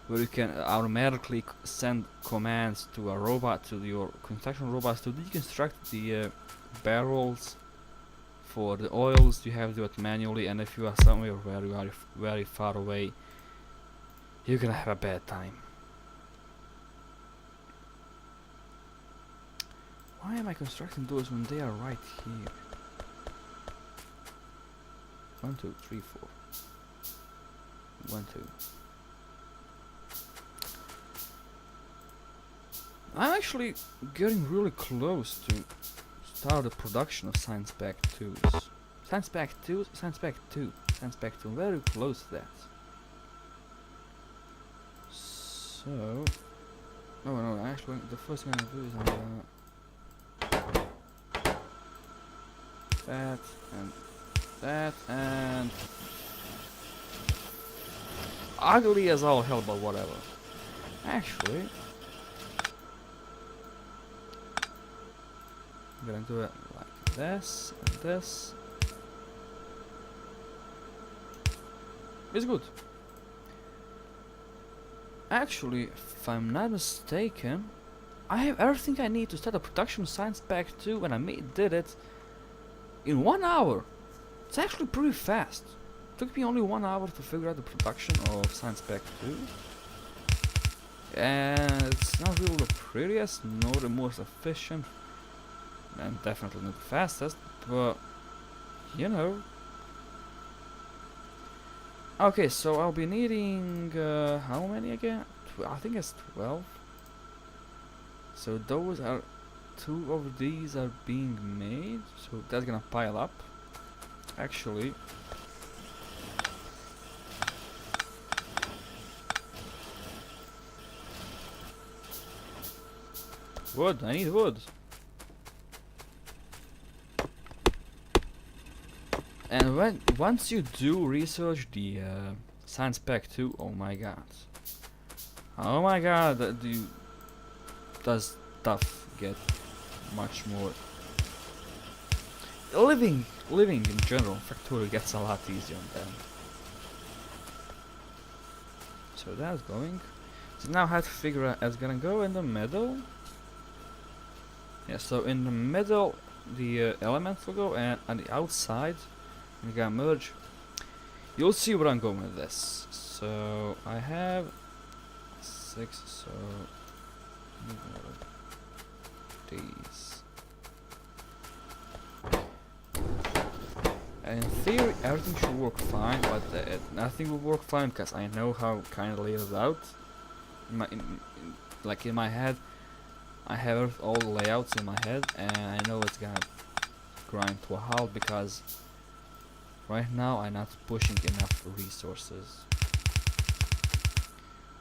S1: where you can automatically send commands to a robot, to your construction robots, to deconstruct the barrels for the oils, you have to do it manually. And if you are somewhere where you are very far away, you're gonna have a bad time. Why am I constructing those when they are right here? 1, 2, 3, 4. 1, 2. I'm actually getting really close to start the production of Science Pack 2s. Science Pack 2, Science Pack 2, Science Pack 2. Very close to that. So, oh no, actually the first thing I'm gonna do is I'm gonna that and ugly as all hell, but whatever. Actually, I'm gonna do it like this and this. It's good. Actually, if I'm not mistaken, I have everything I need to start a production of Science Pack 2, and I did it in 1 hour. It's actually pretty fast. Took me only 1 hour to figure out the production of Science Pack 2. And it's not really the prettiest, nor the most efficient, and definitely not the fastest, but you know. Okay, so I'll be needing how many again? I think it's 12. So those are 2 of these are being made, so that's gonna pile up. Actually, wood. I need wood. And once you do research the Science Pack 2, oh my god, does stuff get much more. Living in general, Factorio gets a lot easier then. So that's going. So now I have to figure out. It's gonna go in the middle. Yeah. So in the middle, the elements will go, and on the outside, we gotta merge. You'll see where I'm going with this. So I have 6. So these. In theory, everything should work fine, but nothing will work fine because I know how kind of lay it out. Like in my head, I have all the layouts in my head, and I know it's gonna grind to a halt because right now I'm not pushing enough resources.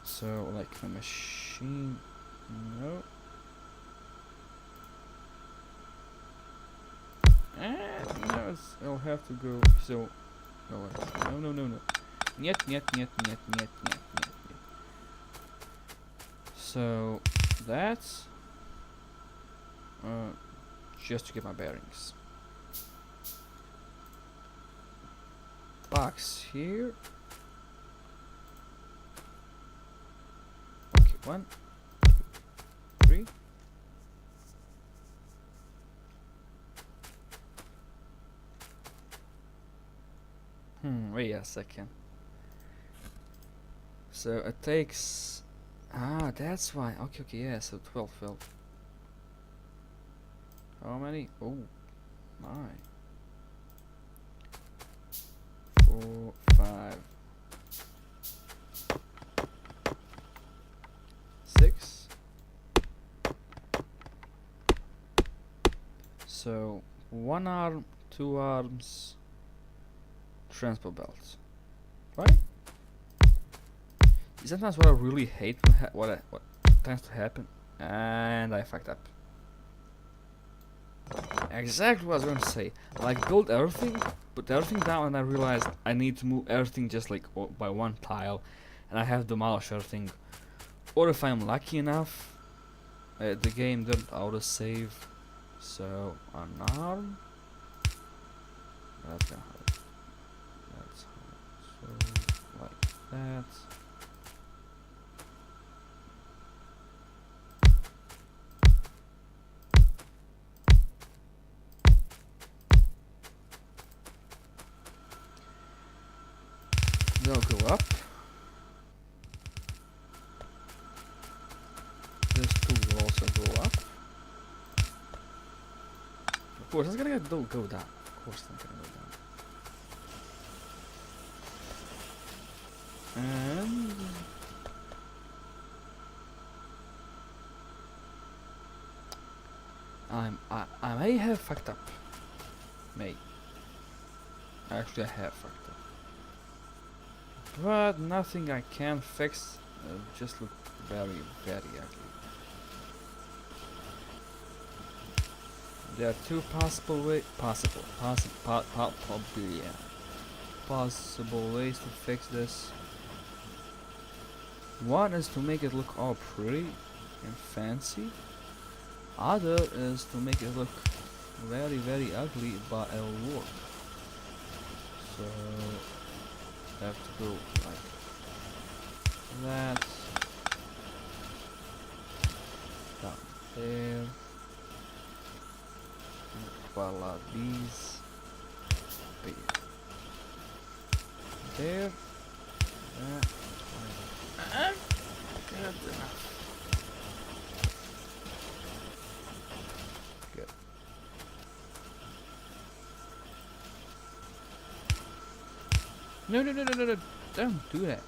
S1: So, like the machine, no. No, I'll have to go. So, no. Niet. So that's just to get my bearings. box here. Okay, 1, 2, 3. Wait a second. So it takes. Ah, that's why. Okay, okay, yeah. So 12, 12. How many? Oh, my. 4, 5, 6. So 1 arm, 2 arms, transport belts, right? Sometimes what I really hate when what tends to happen, and I fucked up. Exactly what I was going to say. Like build everything, put everything down, and I realized I need to move everything just like by one tile, and I have to demolish everything. Or if I'm lucky enough, the game didn't auto save, so an arm. That's gonna hurt. That's hard. So like that. They'll go up. This two will also go up. Of course, it's gonna go down. Of course, it's gonna go down. And I may have fucked up. May. Actually, I have fucked up. But nothing I can fix. Just look very, very ugly. There are two possible possible ways to fix this. One is to make it look all pretty and fancy. Other is to make it look very, very ugly, but it'll work. So I have to go like that. Down there. Voila, these. There. Good enough. Good. No, no, no, no, no, no. Don't do that.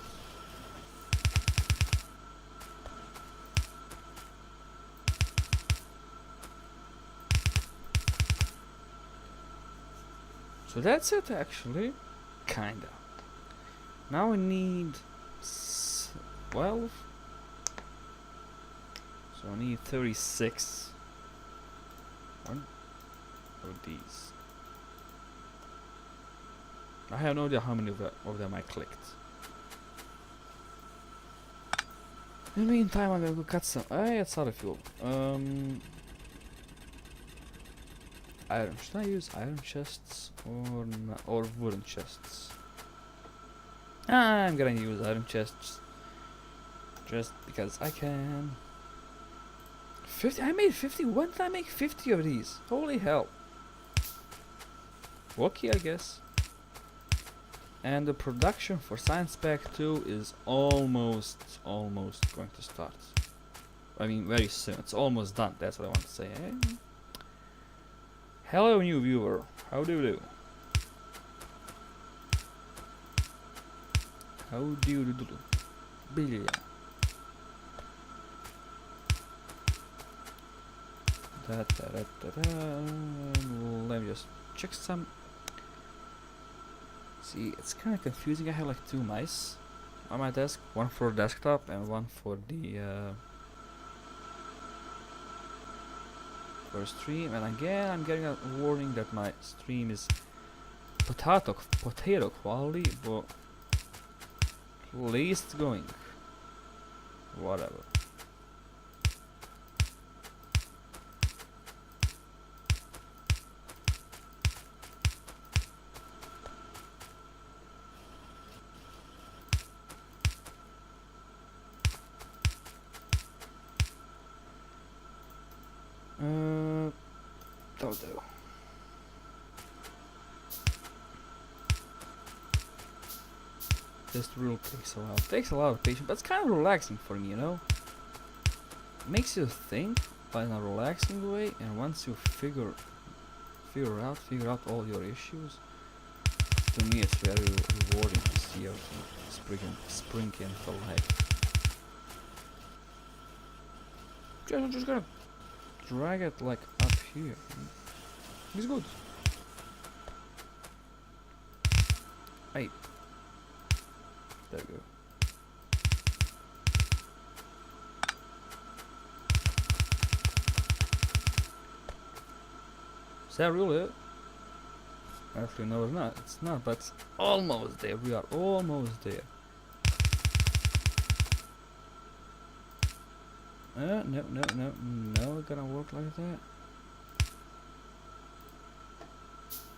S1: So that's it actually. Kinda. Now we need 12. So I need 36. One of these. I have no idea how many of them I clicked. In the meantime, I'm gonna go cut some. It's out of fuel. Iron. Should I use iron chests or wooden chests? I'm gonna use iron chests just because I can. 50. I made 50. When did I make 50 of these? Holy hell. Okay, I guess. And the production for Science Pack 2 is almost going to start. I mean, very soon. It's almost done. That's what I want to say. Hello, new viewer. How do you do? How do you do? Billy. Let me just check some. See, it's kind of confusing. I have like two mice on my desk, one for desktop and one for the for stream. And again, I'm getting a warning that my stream is potato quality, but at least going. Whatever. That'll do. This rule takes a while. It takes a lot of patience, but it's kind of relaxing for me, you know? Makes you think, but in a relaxing way, and once you figure out all your issues, to me it's very rewarding to see everything spring into life. I'm just gonna drag it like up here. It's good. Hey. There we go. Is that really it? Actually, no, it's not. It's not, but it's almost there. We are almost there. No, it's gonna work like that.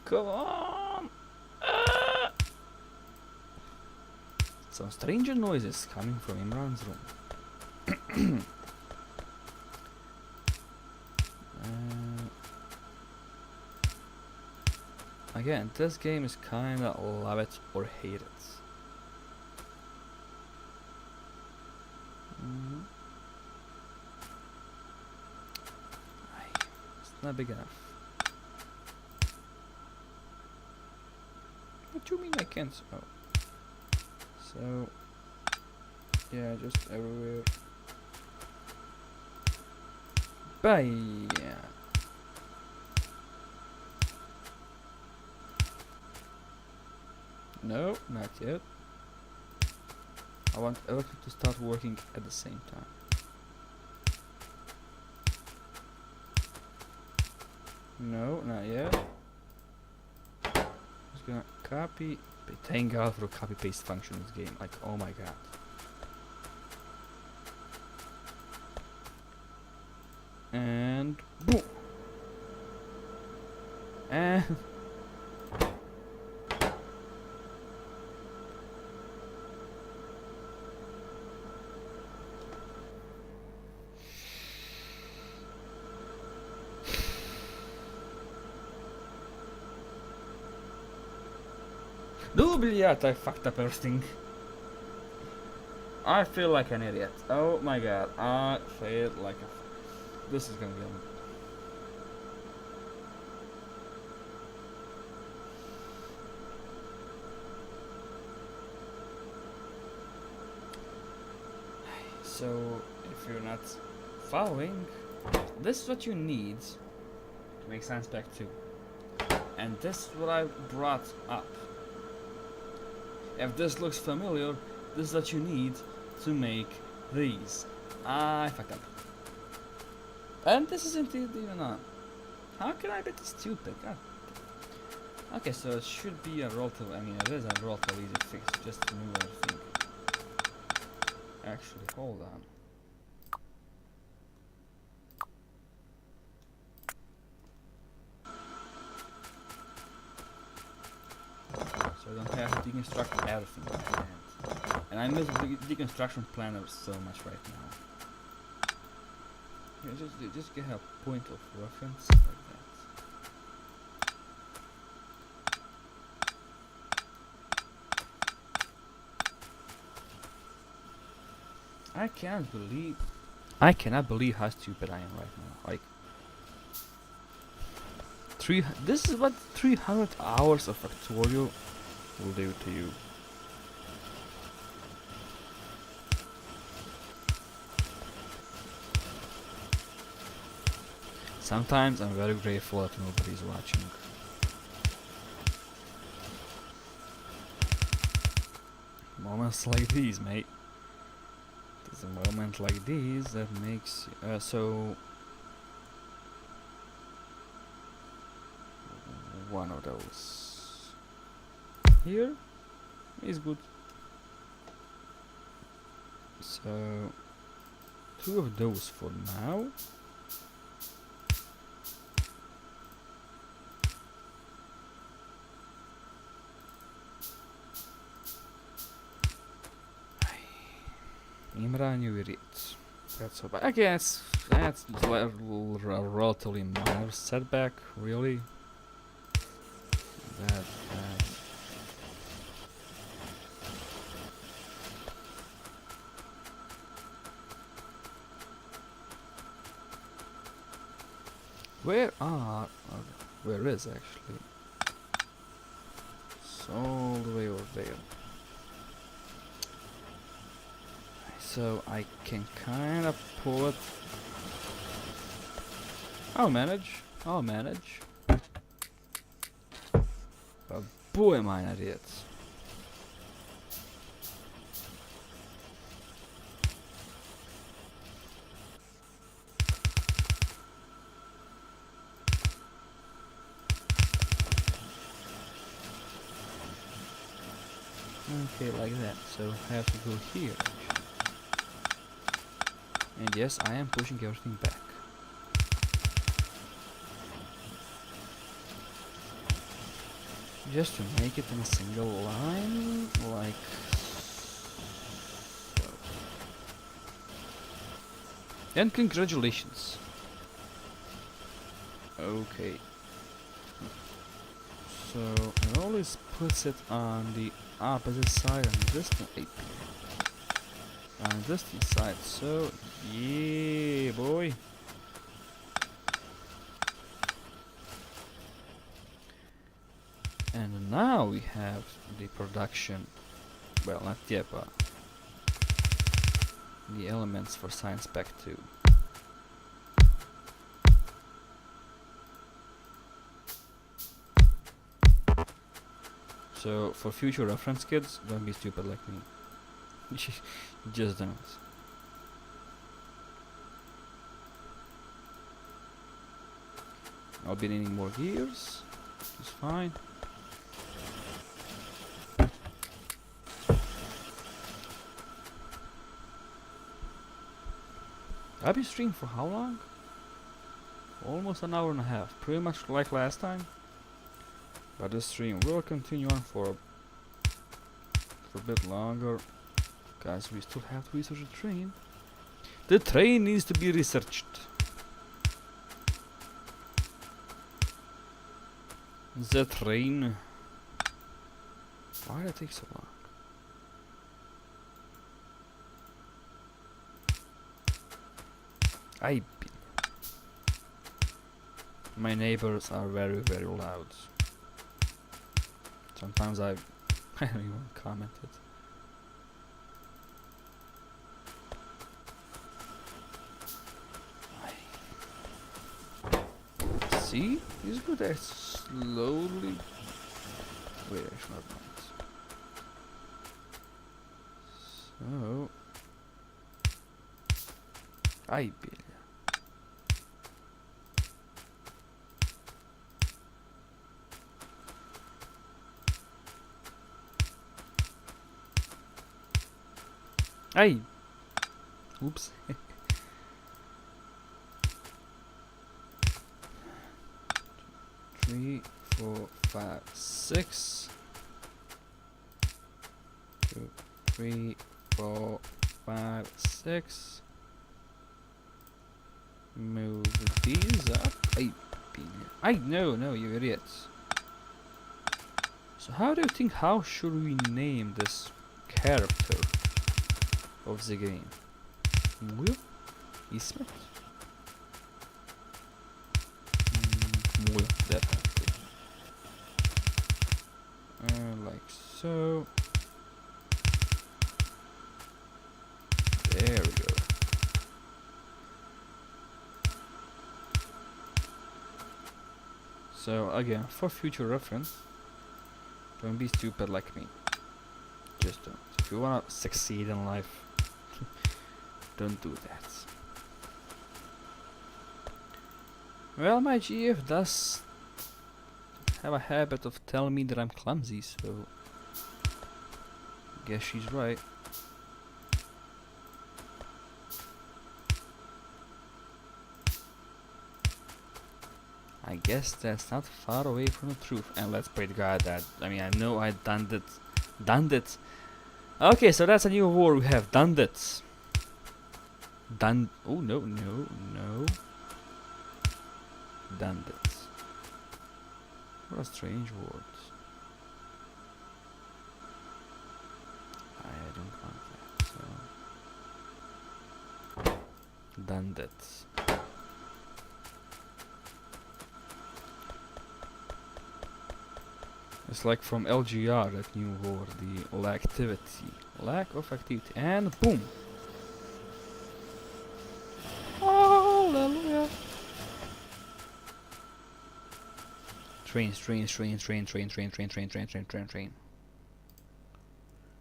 S1: Come on! Some strange noises coming from Imran's room. Again, this game is kinda love it or hate it. It's not big enough. What do you mean I can't? Oh. So, yeah, just everywhere. Bye. No, not yet. I want everything to start working at the same time. No, not yet. Just gonna copy. Thank God for a copy paste function in this game. Like, oh my god. And boom. And Dubiat, I fucked up everything. I feel like an idiot. Oh my god, I feel like a... This is gonna be So, if you're not following, this is what you need to make Science Pack 2. And this is what I brought up. If this looks familiar, this is what you need to make these. I fucked up. And this isn't even on. How can I be this stupid? God. Okay, so it should be a relative, I mean it is a relative easy fix, just to move everything. Actually, hold on. So I don't have to deconstruct everything by hand. And I miss the deconstruction planner so much right now. Yeah, just get a point of reference like that. I cannot believe how stupid I am right now. Like, this is what 300 hours of Factorio will do to you. Sometimes I'm very grateful that nobody's watching. Moments like these, mate. There's a moment like these that makes so one of those here is good. So 2 of those for now. Imran, you idiot. That's so bad. Again, that's a relatively minor setback, really. That. Where are? Where is actually? It's all the way over there. So I can kind of pull it. I'll manage. I'll manage. But boy, am I an idiot. Okay, like that. So I have to go here. And yes, I am pushing everything back. Just to make it in a single line, like so. And congratulations. Okay. So it always puts it on the opposite side on the distant on the distant side. So yeah, boy. And now we have the production. Well, not yet, but the elements for Science Pack 2. So, for future reference, kids, don't be stupid like me. Just don't. I'll be needing more gears. It's fine. I've been streaming for how long? Almost an hour and a half. Pretty much like last time. But this stream will continue on for a bit longer. Guys, we still have to research the train. The train needs to be researched. The train. Why did it take so long? My neighbors are very, very loud. Sometimes I don't even comment it. See? He's good at slowly. Wait, I should not mind. So. Ay, Bill. Ay! Oops. 3, 4, 5, 6. 2, 3, 4, 5, 6. Move these up. No, you idiots. So how do you think, how should we name this character of the game? Will? Ismet? Will, definitely. Like so. There we go. So again, for future reference, don't be stupid like me. Just don't. If you wanna succeed in life, don't do that. Well, my GF does have a habit of telling me that I'm clumsy, so guess she's right. I guess that's not far away from the truth. And let's pray to God that, I mean, I know I done it. Okay, so that's a new war. We have done it. Done. Oh no, no, no. Dandits. What a strange word. I don't want that. So. Dandits. It's like from LGR, that new word, the lactivity. Lack of activity. And boom! Hallelujah! Train.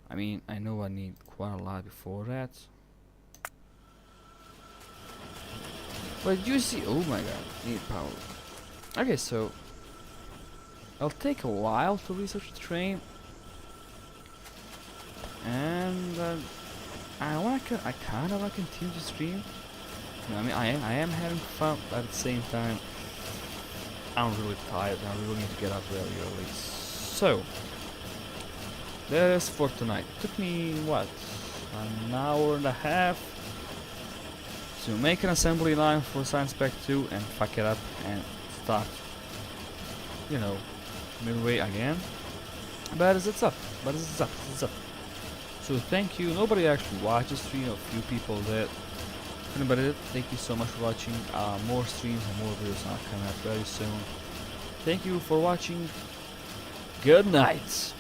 S1: I mean, I know I need quite a lot before that. But you see, oh my god, need power. Okay, so I'll take a while to research the train, and I kind of wanna continue to stream. I mean, I am having fun, but at the same time, I'm really tired. I really need to get up really early. So that is for tonight. It took me what, an hour and a half to make an assembly line for Science Pack 2 and fuck it up and start, you know, midway again. But it's up. It's up. So thank you. Nobody actually watched the stream. A few people did. If anybody did, thank you so much for watching. More streams and more videos are coming up very soon. Thank you for watching. Good night.